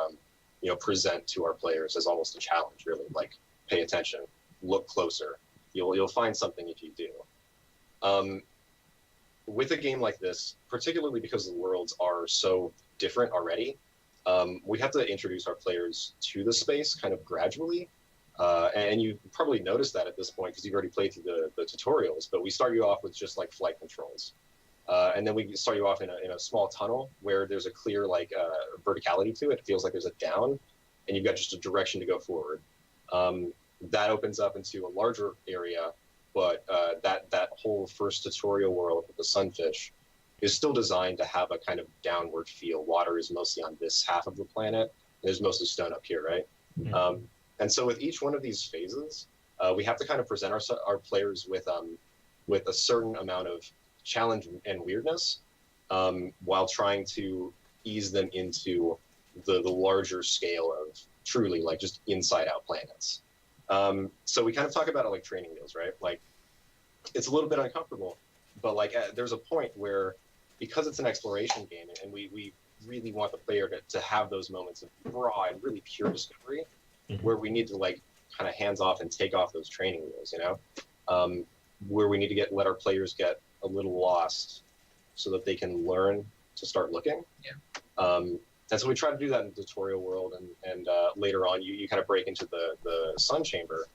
present to our players as almost a challenge, really. Like, pay attention, look closer. You'll find something if you do. With a game like this, particularly because the worlds are so different already, we have to introduce our players to the space kind of gradually. And you probably noticed that at this point because you've already played through the tutorials, but we start you off with just like flight controls. And then we start you off in a small tunnel where there's a clear like verticality to it. It feels like there's a down, and you've got just a direction to go forward. That opens up into a larger area, but that whole first tutorial world with the sunfish is still designed to have a kind of downward feel. Water is mostly on this half of the planet. There's mostly stone up here, right? Mm-hmm. And so with each one of these phases, we have to kind of present our players with a certain amount of challenge and weirdness, while trying to ease them into the larger scale of truly like just inside out planets. So we kind of talk about it like training wheels, right? Like it's a little bit uncomfortable, but like there's a point where, because it's an exploration game and we really want the player to have those moments of raw and really pure discovery, where we need to like kind of hands off and take off those training wheels, where we need to let our players get a little lost so that they can learn to start looking. And so we try to do that in the tutorial world, and later on you kind of break into the sun chamber,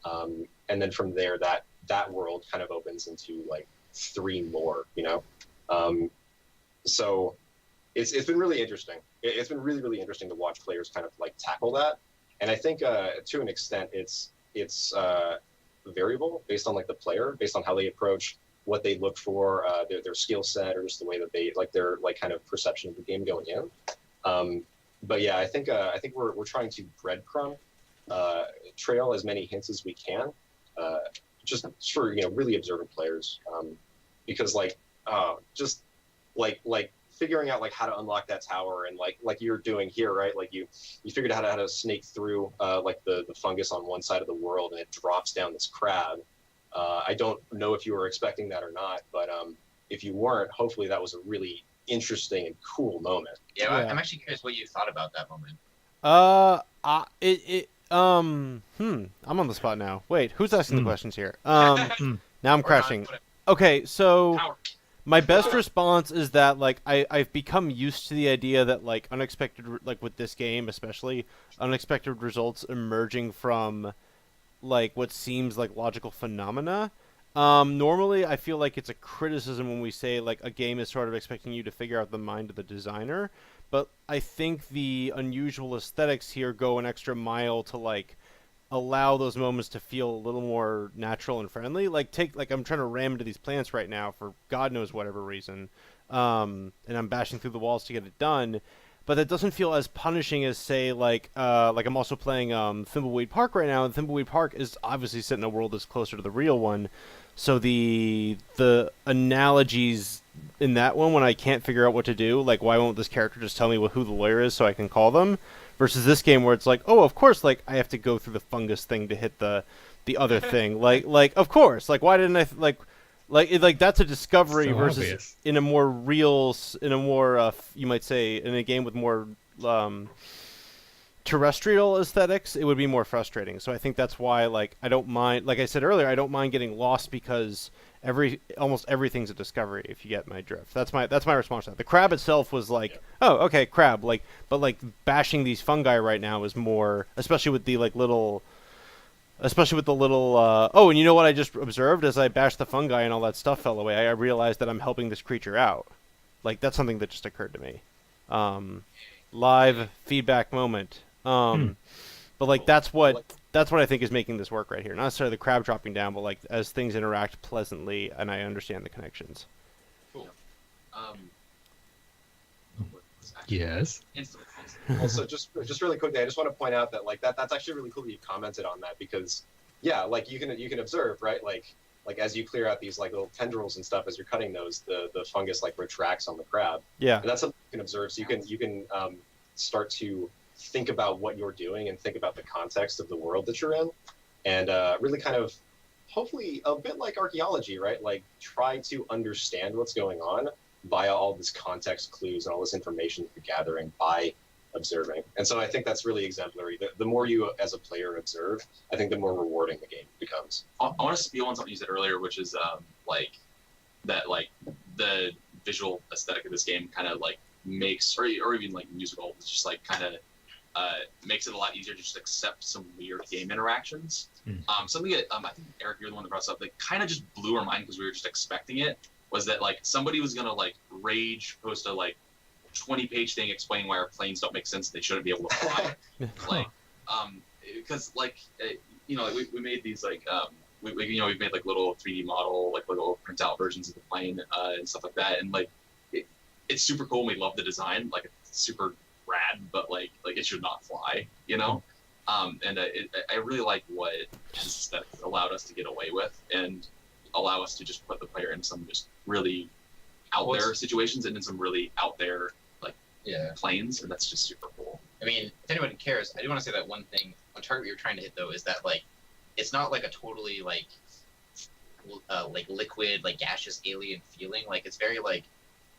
and then from there that world kind of opens into like 3 more, so it's been really interesting. It's been really, really interesting to watch players kind of like tackle that. And I think to an extent it's variable based on like the player, based on how they approach what they look for, their skill set, or just the way that they like their like kind of perception of the game going in. But yeah, I think we're trying to breadcrumb trail as many hints as we can, just for really observant players, because like just like figuring out like how to unlock that tower, and like you're doing here, right? Like you figured out how to snake through like the fungus on one side of the world, and it drops down this crab. I don't know if you were expecting that or not, but if you weren't, hopefully that was a really interesting and cool moment. Yeah, I'm actually curious what you thought about that moment. I'm on the spot now. Wait, who's asking the questions here? Now I'm crashing. Okay, so Power. my best response is that like I've become used to the idea that like like with this game especially unexpected results emerging from like what seems like logical phenomena. Normally, I feel like it's a criticism when we say like a game is sort of expecting you to figure out the mind of the designer, but I think the unusual aesthetics here go an extra mile to like allow those moments to feel a little more natural and friendly. Like take like I'm trying to ram into these plants right now for God knows whatever reason, and I'm bashing through the walls to get it done. But that doesn't feel as punishing as say like I'm also playing Thimbleweed Park right now, and Thimbleweed Park is obviously set in a world that's closer to the real one. So the analogies in that one when I can't figure out what to do, like why won't this character just tell me who the lawyer is so I can call them? Versus this game where it's like, oh, of course, like I have to go through the fungus thing to hit the other thing. Like of course, like why didn't I like that's a discovery So versus obvious. in a more real, in a more you might say in a game with more terrestrial aesthetics, it would be more frustrating. So I think that's why like I don't mind. Like I said earlier, I don't mind getting lost because almost everything's a discovery if you get my drift. That's my response to that. The crab itself was like, oh, okay, crab. Like, but like bashing these fungi right now is more, especially with the like little, especially with the little. Oh, and you know what I just observed as I bashed the fungi and all that stuff fell away. I realized that I'm helping this creature out. Like that's something that just occurred to me. Live feedback moment. But like that's what I think is making this work right here. Not necessarily the crab dropping down, but like as things interact pleasantly, and I understand the connections. Cool. What was actually- Yes. Instantly. Also, just really quickly, I just want to point out that like that's actually really cool that you commented on that because yeah, like you can observe, right, like as you clear out these like little tendrils and stuff as you're cutting those, the fungus like retracts on the crab, Yeah. and that's something you can observe. So you can start to think about what you're doing and think about the context of the world that you're in, and really kind of hopefully a bit like archaeology, right? Like try to understand what's going on via all this context clues and all this information that you're gathering by observing. And so I think that's really exemplary. The more you as a player observe, I think the more rewarding the game becomes. I want to spiel on something you said earlier, which is like that like the visual aesthetic of this game kind of like makes or even like musical, it's just like kind of makes it a lot easier to just accept some weird game interactions. Something that I think Eric, you're the one that brought this up, that kind of just blew our mind because we were just expecting it, was that like somebody was gonna like rage post a like 20-page thing explaining why our planes don't make sense, they shouldn't be able to fly. Like because like you know, like, we made these like we you know, we've made like little 3D model, like little printout versions of the plane and stuff like that, and like it's super cool and we love the design, like it's super rad, but like it should not fly, you know. And I really like what that allowed us to get away with and allow us to just put the player in some just really out there situations and in some really out there like planes, and that's just super cool. I mean, if anyone cares, I do want to say that one thing, one target you're trying to hit though is that like it's not like a totally like liquid, like gaseous alien feeling. Like it's very like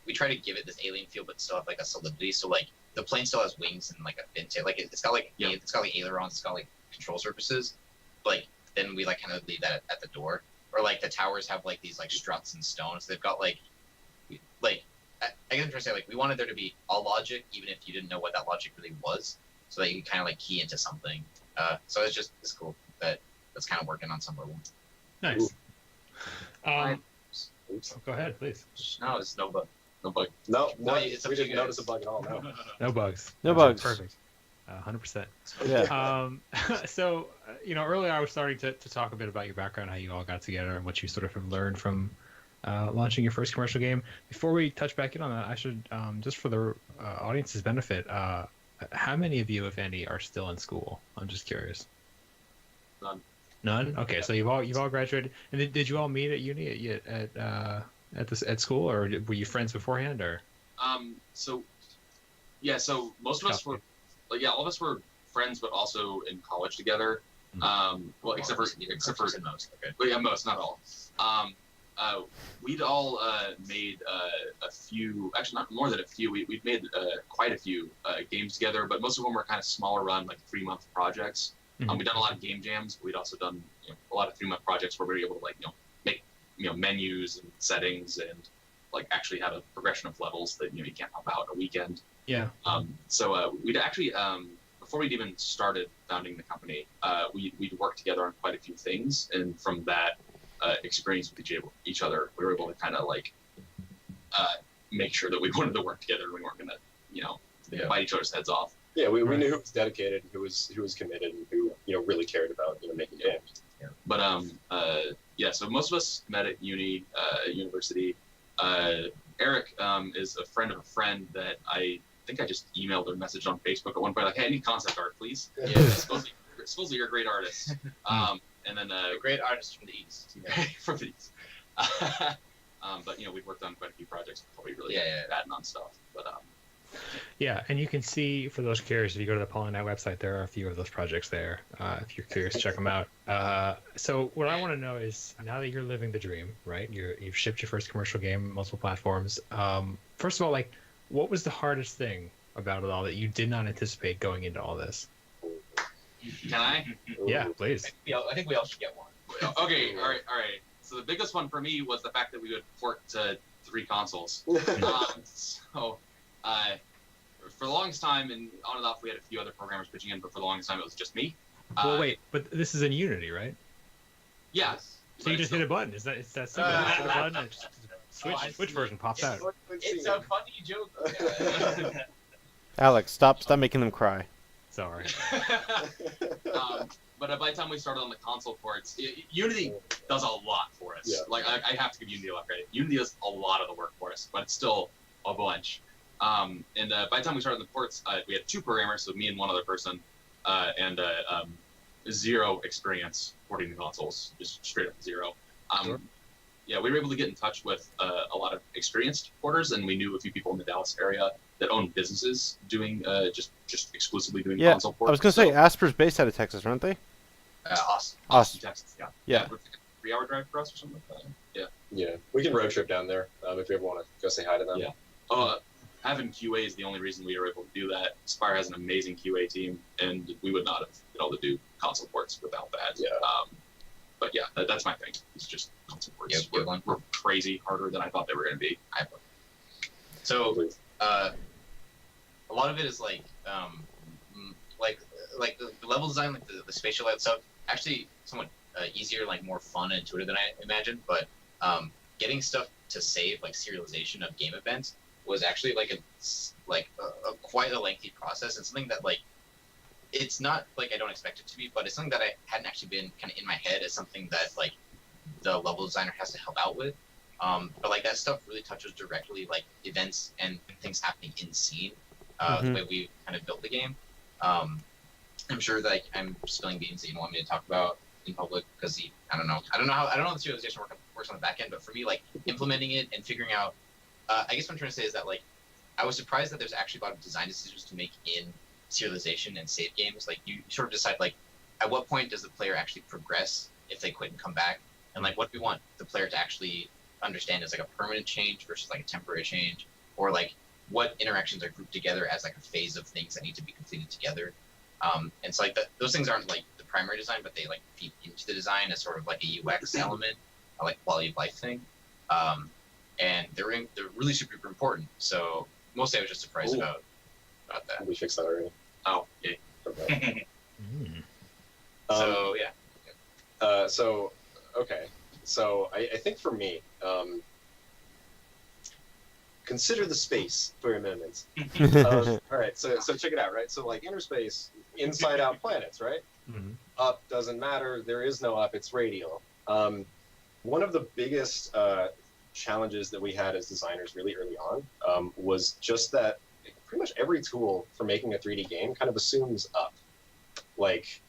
we try to give it this alien feel, but still have like a solidity. So like the plane still has wings and like a fin tail. Like it's got like it's got like ailerons, it's got like control surfaces. But, like then we like kind of leave that at the door. Or like the towers have like these like struts and stones. They've got like I guess I'm trying to say like we wanted there to be a logic, even if you didn't know what that logic really was, so that you can kind of like key into something. So it's cool that that's kind of working on some level. Nice. Oops. Go ahead, please. No, it's no bug. No bug. No, it's up we to didn't you notice guys. a bug at all. No. No bugs. No bugs. Perfect. 100%. Yeah. So, you know, earlier I was starting to talk a bit about your background, how you all got together, and what you sort of learned from launching your first commercial game. Before we touch back in on that, I should, just for the audience's benefit, how many of you, if any, are still in school? I'm just curious. None. None? Okay, so you've all graduated. And did you all meet at uni at school, or were you friends beforehand, or? So most of us were all of us were friends, but also in college together. Well, except for most. Okay. but yeah, most, not all. We'd all made a few, actually not more than a few. We'd made quite a few games together, but most of them were kind of smaller run, like 3-month projects. We'd done a lot of game jams, but we'd also done a lot of 3-month projects where we were able to make menus and settings and like actually have a progression of levels that you can't help out a weekend. Yeah. So we'd actually before we'd even started founding the company, we'd worked together on quite a few things, and from that experience with each other, we were able to kind of like make sure that we wanted to work together and we weren't gonna bite each other's heads off. Yeah, we knew who was dedicated, who was committed, and who really cared about making games. Yeah. But so most of us met at university. Eric is a friend of a friend that I think I just emailed or messaged on Facebook at one point, like, hey, I need concept art, please. Yeah. Supposedly you're a great artist. And then A great artist from the East. from the East. But we've worked on quite a few projects before we really batting on stuff. But Yeah, and you can see, for those curious, if you go to the PolyKnight website, there are a few of those projects there. If you're curious, check them out. So what I want to know is, now that you're living the dream, right? You've shipped your first commercial game, multiple platforms. First of all, like, what was the hardest thing about it all that you did not anticipate going into all this? can I? Yeah, please. I think we all should get one. Okay, all right. So the biggest one for me was the fact that we would port to 3 consoles. For the longest time, and on and off, we had a few other programmers pitching in, but for the longest time, it was just me. Well, wait, but this is in Unity, right? Yeah. So you just hit a button. It's that simple. You hit a button, and just Switch version pops out. It's a funny joke. Alex, stop making them cry. Sorry. But by the time we started on the console ports, Unity does a lot for us. Yeah. Like I have to give Unity a lot of credit. Unity does a lot of the work for us, but it's still a bunch. And by the time we started the ports, we had 2 programmers, so me and one other person, and 0 experience porting the consoles, just straight up 0. Sure. Yeah, we were able to get in touch with a lot of experienced porters, and we knew a few people in the Dallas area that own businesses doing just exclusively doing console ports. I was gonna say Asper's based out of Texas, aren't they? Austin, Texas. Yeah. 3-hour drive for us or something like that. Yeah. Yeah, we can road trip down there if you ever want to go say hi to them. Yeah. Having QA is the only reason we were able to do that. Spire has an amazing QA team, and we would not have been able to do console ports without that. Yeah. But yeah, that's my thing. It's just console ports. Yeah, We're crazy harder than I thought they were going to be. So, a lot of it is like the level design, like the spatial layout stuff, actually somewhat easier, like more fun and intuitive than I imagined. But getting stuff to save, like serialization of game events, was actually like a quite a lengthy process, and something that like it's not like I don't expect it to be, but it's something that I hadn't actually been kind of in my head as something that like the level designer has to help out with. But like that stuff really touches directly like events and things happening in scene, the way we kind of built the game. I'm sure that I'm spilling beans that you don't want me to talk about in public because I don't know how the serialization works on the back end, but for me, like implementing it and figuring out, I guess what I'm trying to say is that like I was surprised that there's actually a lot of design decisions to make in serialization and save games. Like you sort of decide like at what point does the player actually progress if they quit and come back, and like what do we want the player to actually understand as like a permanent change versus like a temporary change, or like what interactions are grouped together as like a phase of things that need to be completed together. And so like those things aren't like the primary design, but they like feed into the design as sort of like a UX element, like quality of life thing. And they're really super important. So mostly I was just surprised about that. We fixed that already. Oh, yeah. Okay. So yeah. So I think for me, consider the space for a moment. All right, so check it out, right? So like InnerSpace, inside out planets, right? Up doesn't matter. There is no up. It's radial. One of the biggest challenges that we had as designers really early on was just that pretty much every tool for making a 3D game kind of assumes up, like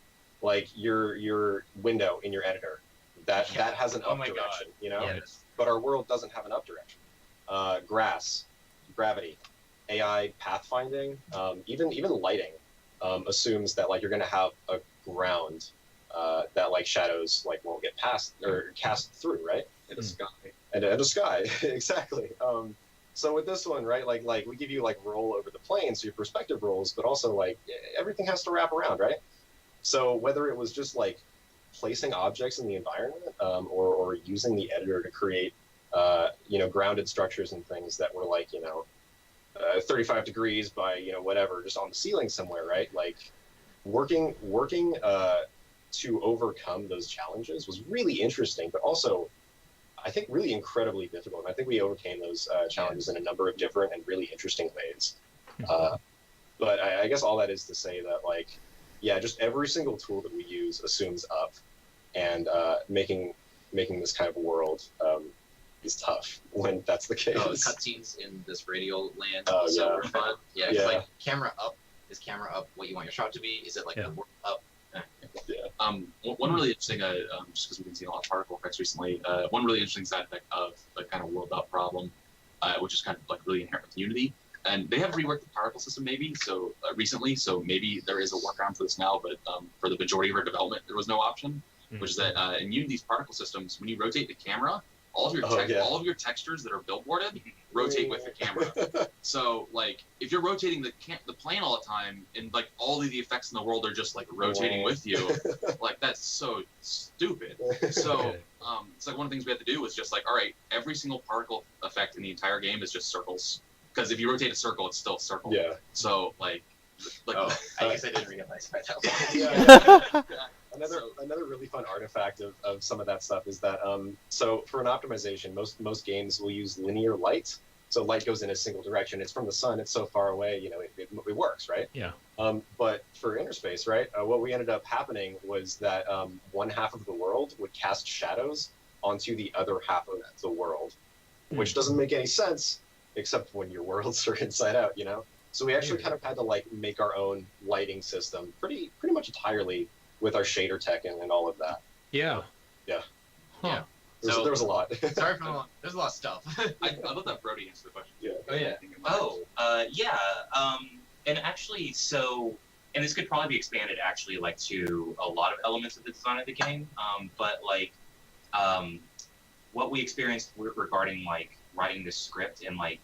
your window in your editor that has an up direction, you know. Yes. But our world doesn't have an up direction. Grass, gravity, AI pathfinding, even lighting assumes that like you're going to have a ground that like shadows like won't get past or cast through, right? In the sky. And a sky, exactly. So with this one, right, like we give you like roll over the plane, so your perspective rolls, but also like everything has to wrap around, right? So whether it was just like placing objects in the environment, or using the editor to create, grounded structures and things that were like, 35 degrees by, whatever, just on the ceiling somewhere, right? Like working to overcome those challenges was really interesting, but also I think really incredibly difficult. And I think we overcame those challenges in a number of different and really interesting ways. But I guess all that is to say that, like, yeah, just every single tool that we use assumes up, and making this kind of world is tough when that's the case. Oh, cutscenes in this radio land Oh, also yeah. were fun. Yeah, 'cause, Yeah. like camera up. Is camera up what you want your shot to be? Is it like the world up? One really interesting, just because we've been seeing a lot of particle effects recently, one really interesting side effect of the kind of world up problem, which is kind of like really inherent with Unity. And they have reworked the particle system maybe recently, so maybe there is a workaround for this now, but for the majority of our development, there was no option, which is that in Unity's particle systems, when you rotate the camera, all of your textures that are billboarded rotate with the camera. So like if you're rotating the plane all the time, and like all of the effects in the world are just like rotating with you, like that's so stupid. So it's like one of the things we had to do was just like, all right, every single particle effect in the entire game is just circles, because if you rotate a circle, it's still a circle. Yeah. So like Oh, I guess I didn't realize that. Another really fun artifact of some of that stuff is that so for an optimization, most games will use linear light. So light goes in a single direction. It's from the sun. It's so far away. It works, right? Yeah. But for InnerSpace, right, what we ended up happening was that one half of the world would cast shadows onto the other half of the world, which doesn't make any sense except when your worlds are inside out, So we actually kind of had to like make our own lighting system pretty much entirely with our shader tech and all of that. Yeah. Yeah. Yeah. There was a lot. Sorry for the long. There's a lot of stuff. I love that Brody answered the question. Yeah. Oh yeah. And actually, and this could probably be expanded actually like to a lot of elements of the design of the game. But like, what we experienced regarding like writing the script and like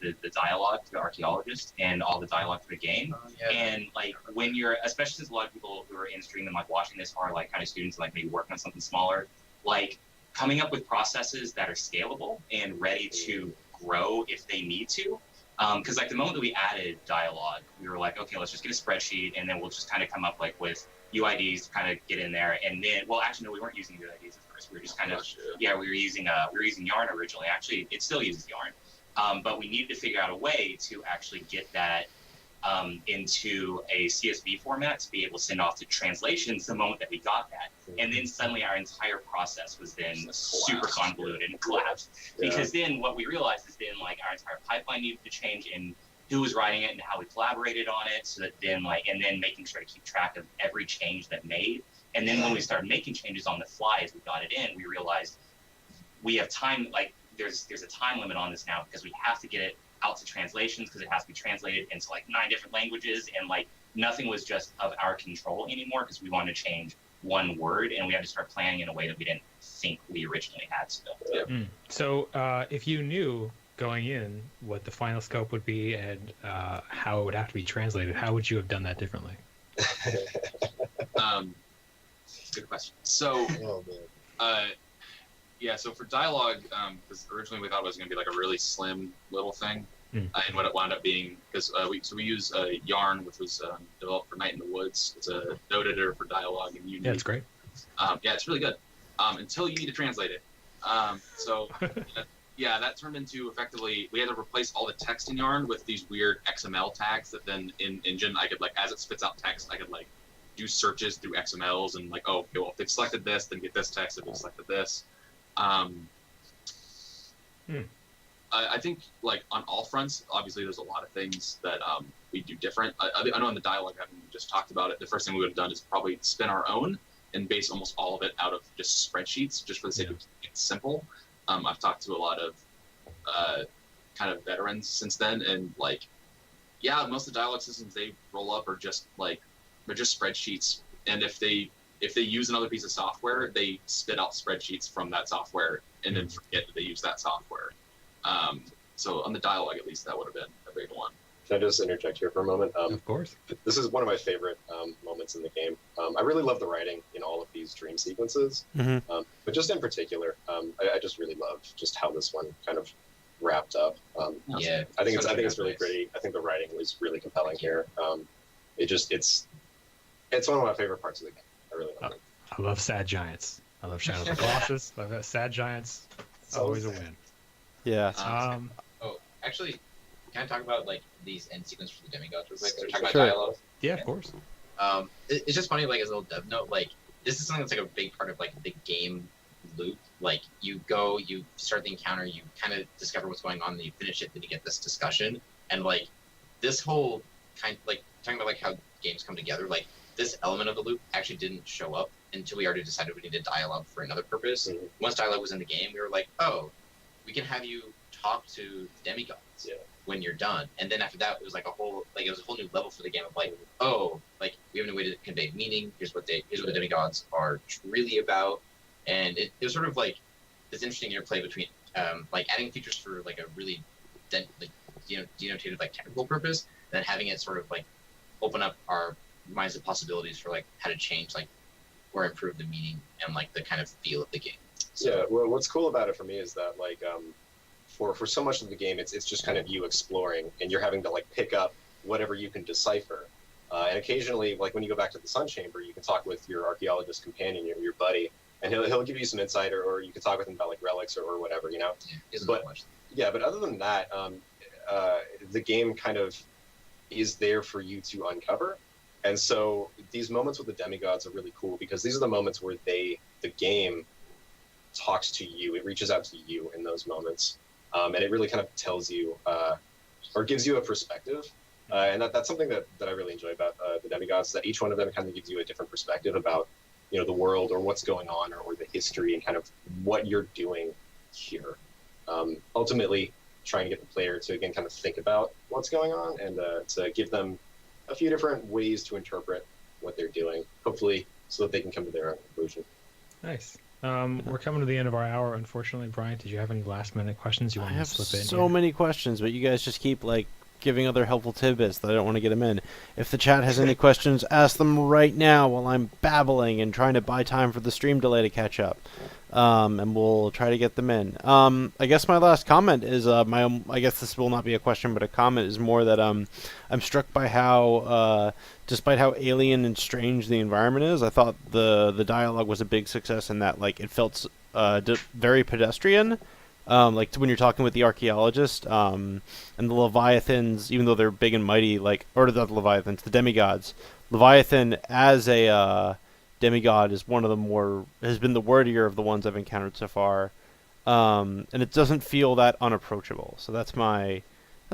the dialogue to the archaeologist and all the dialogue for the game. And like when you're, especially since a lot of people who are in stream and like watching this are like kind of students like maybe working on something smaller, like coming up with processes that are scalable and ready to grow if they need to. Because like the moment that we added dialogue, we were like, okay, let's just get a spreadsheet and then we'll just kind of come up like with UIDs to kind of get in there. And then, well, actually, no, we weren't using UIDs at first. We were just kind of, we were using Yarn originally. Actually, it still uses Yarn, but we needed to figure out a way to actually get that into a CSV format to be able to send off to translations the moment that we got that. And then suddenly our entire process was then super convoluted and collapsed. Because then what we realized is then like our entire pipeline needed to change in who was writing it and how we collaborated on it, so that then and then making sure to keep track of every change that made. And then when we started making changes on the fly as we got it in, we realized we have time, like there's a time limit on this now because we have to get it out to translations because it has to be translated into like 9 different languages, and like nothing was just of our control anymore because we wanted to change one word and we had to start planning in a way that we didn't think we originally had to. So if you knew going in what the final scope would be and how it would have to be translated, how would you have done that differently? Good question. So, so for dialogue, because originally we thought it was going to be like a really slim little thing, and what it wound up being, because we use Yarn, which was developed for Night in the Woods. It's a node editor for dialogue and Unity. Yeah, it's great. It's really good until you need to translate it. That turned into effectively we had to replace all the text in Yarn with these weird XML tags that then in Engine I could like, as it spits out text, I could like do searches through XMLs and like, oh, okay, well, if they've selected this, then get this text. If they've selected this, I think like on all fronts, obviously there's a lot of things that we do different. I know in the dialogue, having just talked about it, the first thing we would have done is probably spin our own and base almost all of it out of just spreadsheets, just for the sake of keeping it simple. I've talked to a lot of kind of veterans since then, and like, most of the dialogue systems they roll up are just like they're just spreadsheets, and if they use another piece of software, they spit out spreadsheets from that software and then forget that they use that software. So on the dialogue, at least, that would have been a big one. Can I just interject here for a moment? Of course. This is one of my favorite moments in the game. I really love the writing in all of these dream sequences, but just in particular, I just really love just how this one kind of wrapped up. Yeah, I think such a it's good really place. pretty. I think the writing was really compelling here. It's one of my favorite parts of the game. I really love it. I love sad giants. I love Shadow of the Colossus. I love sad giants. So Always a win. Yeah. Oh, actually, can I talk about like these end sequences for the demigods real quick? They're talking Sure. about dialogue. Yeah, of course. It's just funny, like as a little dev note, like this is something that's like a big part of like the game loop. Like you go, you start the encounter, you kind of discover what's going on, then you finish it, then you get this discussion, and like this whole kind of like talking about like how games come together. Like this element of the loop actually didn't show up until we already decided we needed dialogue for another purpose. Mhm. Once dialogue was in the game, we were like, oh, we can have you talk to the demigods when you're done. And then after that, it was like it was a whole new level for the game of like, oh, like we have a new way to convey meaning. Here's what the demigods are really about. And it was sort of like this interesting interplay between like adding features for like a really denotated like technical purpose, and then having it sort of like open up our minds of possibilities for like how to change like or improve the meaning and like the kind of feel of the game. So, Yeah, well, what's cool about it for me is that like for so much of the game, it's just kind of you exploring, and you're having to like pick up whatever you can decipher. And occasionally, like when you go back to the Sun Chamber, you can talk with your archaeologist companion, your buddy, and he'll give you some insight, or you can talk with him about like relics or whatever, you know. yeah, isn't But- much. Yeah, but other than that, the game kind of is there for you to uncover. And so these moments with the demigods are really cool because these are the moments where the game talks to you. It reaches out to you in those moments. And it really kind of tells you or gives you a perspective. And that's something that I really enjoy about the demigods, that each one of them kind of gives you a different perspective about, you know, the world or what's going on or the history and kind of what you're doing here. Ultimately, trying to get the player to, again, kind of think about what's going on and to give them a few different ways to interpret what they're doing, hopefully so that they can come to their own conclusion. Nice. We're coming to the end of our hour, unfortunately. Brian, did you have any last-minute questions you I want to have slip in? so here? many questions, but you guys just keep like giving other helpful tidbits that I don't want to get them in. If the chat has any questions, ask them right now while I'm babbling and trying to buy time for the stream delay to catch up. And we'll try to get them in. I guess my last comment is I guess this will not be a question, but a comment is more that I'm struck by how despite how alien and strange the environment is, I thought the dialogue was a big success in that like it felt very pedestrian. Like when you're talking with the archaeologist and the Leviathans, even though they're big and mighty, like, or not the Leviathans, the demigods. Leviathan as a demigod is one of the has been the wordier of the ones I've encountered so far, and it doesn't feel that unapproachable. So that's my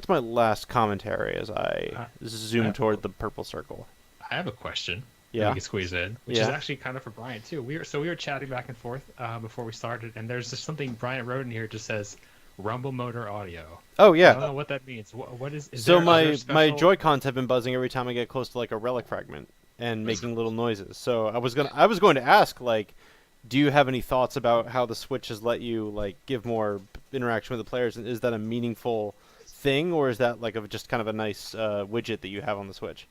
last commentary as I zoom toward the purple circle. I have a question. Yeah. We can squeeze in, which Yeah. is actually kind of for Brian too. We were chatting back and forth before we started, and there's just something Brian wrote in here. It just says rumble motor audio. Oh I yeah. don't know what that means. What is So there, my Joy-Cons have been buzzing every time I get close to like a relic fragment and making little noises. So I was going to ask, like, do you have any thoughts about how the Switch has let you like give more interaction with the players? And is that a meaningful thing, or is that like just kind of a nice widget that you have on the Switch?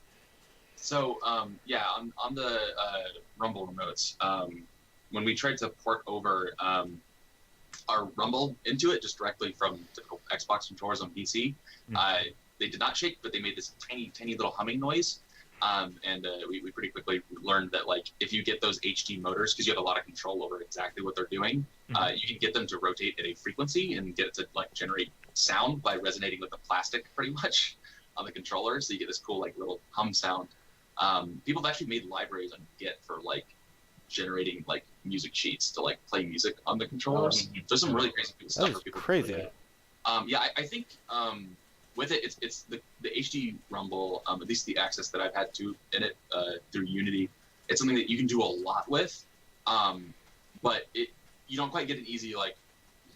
So yeah, on the Rumble remotes, when we tried to port over our Rumble into it just directly from typical Xbox controllers on PC, they did not shake, but they made this tiny little humming noise. And we pretty quickly learned that like if you get those HD motors, because you have a lot of control over exactly what they're doing, you can get them to rotate at a frequency and get it to like generate sound by resonating with the plastic pretty much on the controller. So you get this cool like little hum sound. People have actually made libraries on Git for like generating like music sheets to like play music on the controllers. There's some really crazy cool stuff That for is people to crazy. play. Yeah, I think with it, it's the HD Rumble, at least the access that I've had to in it through Unity. It's something that you can do a lot with, but you don't quite get an easy like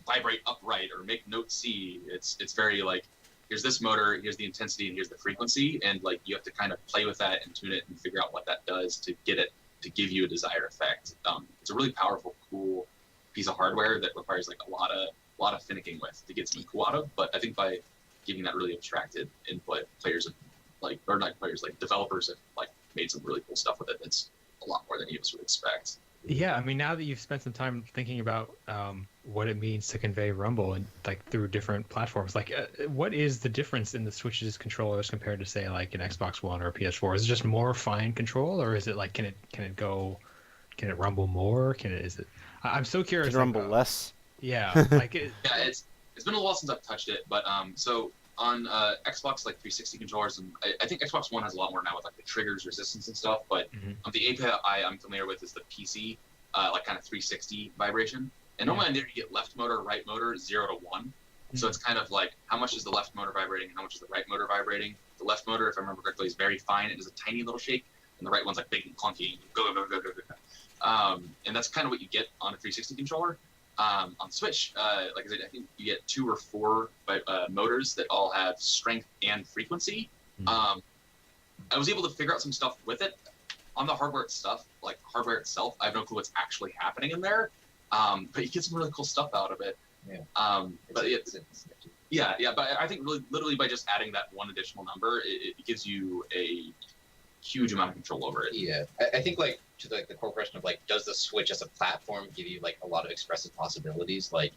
vibrate upright or make note C. It's very like here's this motor, here's the intensity, and here's the frequency, and like you have to kind of play with that and tune it and figure out what that does to get it to give you a desired effect. It's a really powerful, cool piece of hardware that requires like a lot of finicking with to get something cool out of. But I think by giving that really abstracted input. Players have, like, or not players, like developers have like made some really cool stuff with it. That's a lot more than any of us would expect. Yeah, I mean, now that you've spent some time thinking about what it means to convey Rumble and like through different platforms, like what is the difference in the Switch's controllers compared to say like an Xbox One or a PS4? Is it just more fine control, or is it like can it rumble more? I'm so curious. Can it rumble less? Yeah, like Yeah, it's been a little while since I've touched it, but so on Xbox like 360 controllers, and I think Xbox One has a lot more now with like the triggers, resistance, and stuff. But the API I'm familiar with is the PC, like kind of 360 vibration. And normally on there you get left motor, right motor, 0 to 1. So it's kind of like how much is the left motor vibrating, how much is the right motor vibrating. The left motor, if I remember correctly, is very fine. It does a tiny little shake, and the right one's like big and clunky. Go go go go go go. And that's kind of what you get on a 360 controller. On Switch, like I said, I think you get 2 or 4 motors that all have strength and frequency. I was able to figure out some stuff with it. On the hardware itself, I have no clue what's actually happening in there. But you get some really cool stuff out of it. Yeah. But but I think really, literally by just adding that one additional number, it gives you a huge amount of control over it. Yeah, I think like to the core question of like, does the Switch as a platform give you like a lot of expressive possibilities? Like,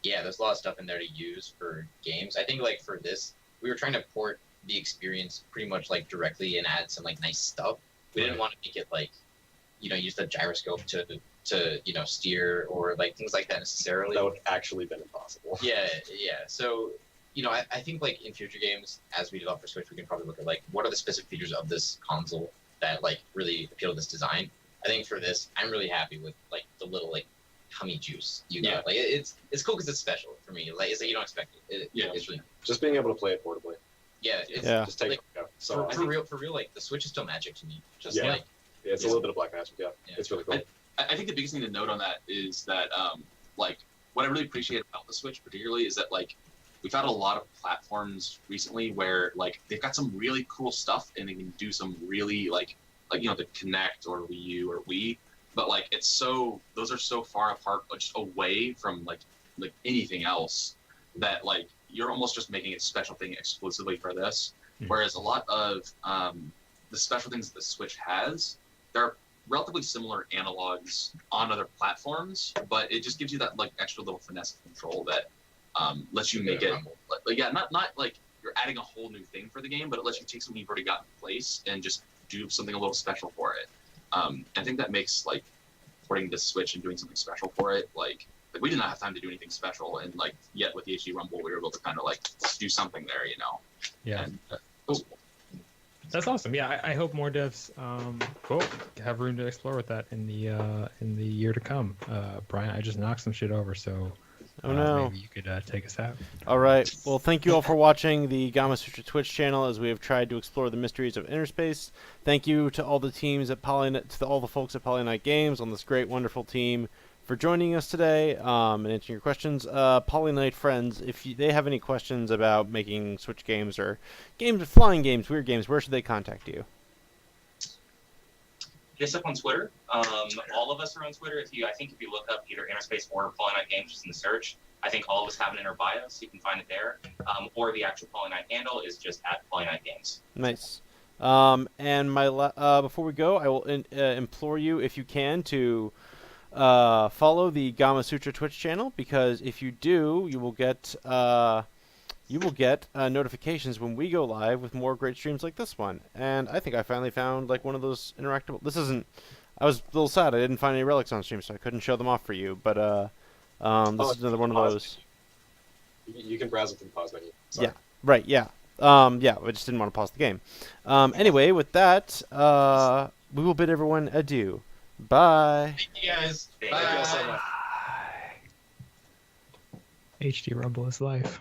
yeah, there's a lot of stuff in there to use for games. I think like for this, we were trying to port the experience pretty much like directly and add some like nice stuff. We didn't want to make it like, use the gyroscope to steer or like things like that necessarily. That would actually been impossible. Yeah. So, I think like in future games, as we develop for Switch, we can probably look at like what are the specific features of this console that like really appeal to this design. I think for this, I'm really happy with like the little like tummy juice you got. Like it's cool because it's special for me. Like it's like you don't expect it. It's really just being able to play it portably. Yeah, it's just take like, it. So for real, like the Switch is still magic to me. Just yeah, like it's a little bit of black magic. Yeah, it's really cool. I think the biggest thing to note on that is that like what I really appreciate about the Switch particularly is that like we've had a lot of platforms recently where like they've got some really cool stuff and they can do some really like the Kinect or Wii U or Wii, but like those are so far apart, just away from like anything else that like you're almost just making a special thing exclusively for this. Whereas a lot of the special things that the Switch has, they're relatively similar analogs on other platforms, but it just gives you that like extra little finesse of control that lets you make it not like you're adding a whole new thing for the game, but it lets you take something you've already got in place and just do something a little special for it. I think that makes like porting the Switch and doing something special for it like we did not have time to do anything special, and like yet with the HD Rumble we were able to kind of like do something there, Yeah. And, That's awesome. Yeah, I hope more devs have room to explore with that in the year to come. Brian, I just knocked some shit over, so maybe you could take us out. All right. Well, thank you all for watching the Gamasutra Twitch channel as we have tried to explore the mysteries of InnerSpace. Thank you to all the teams at all the folks at PolyKnight Games on this great, wonderful team for joining us today and answering your questions. PolyKnight friends, if they have any questions about making Switch games or flying games, weird games, where should they contact you? Hit us up on Twitter. All of us are on Twitter. If you look up either InnerSpace or PolyKnight Games just in the search, I think all of us have it in our bio, so you can find it there. Or the actual PolyKnight handle is just at PolyKnight Games. Nice. And before we go, I will implore you, if you can, to follow the Gamasutra Twitch channel, because if you do, you will get notifications when we go live with more great streams like this one. And I think I finally found like one of those interactable. I was a little sad I didn't find any relics on stream, so I couldn't show them off for you. But this is another one of those. You can browse it through the pause menu. Sorry. Yeah. Right. Yeah. I just didn't want to pause the game. Anyway, with that, we will bid everyone adieu. Bye. Thank you guys. Thank Thank you all so much. HD Rumble is life.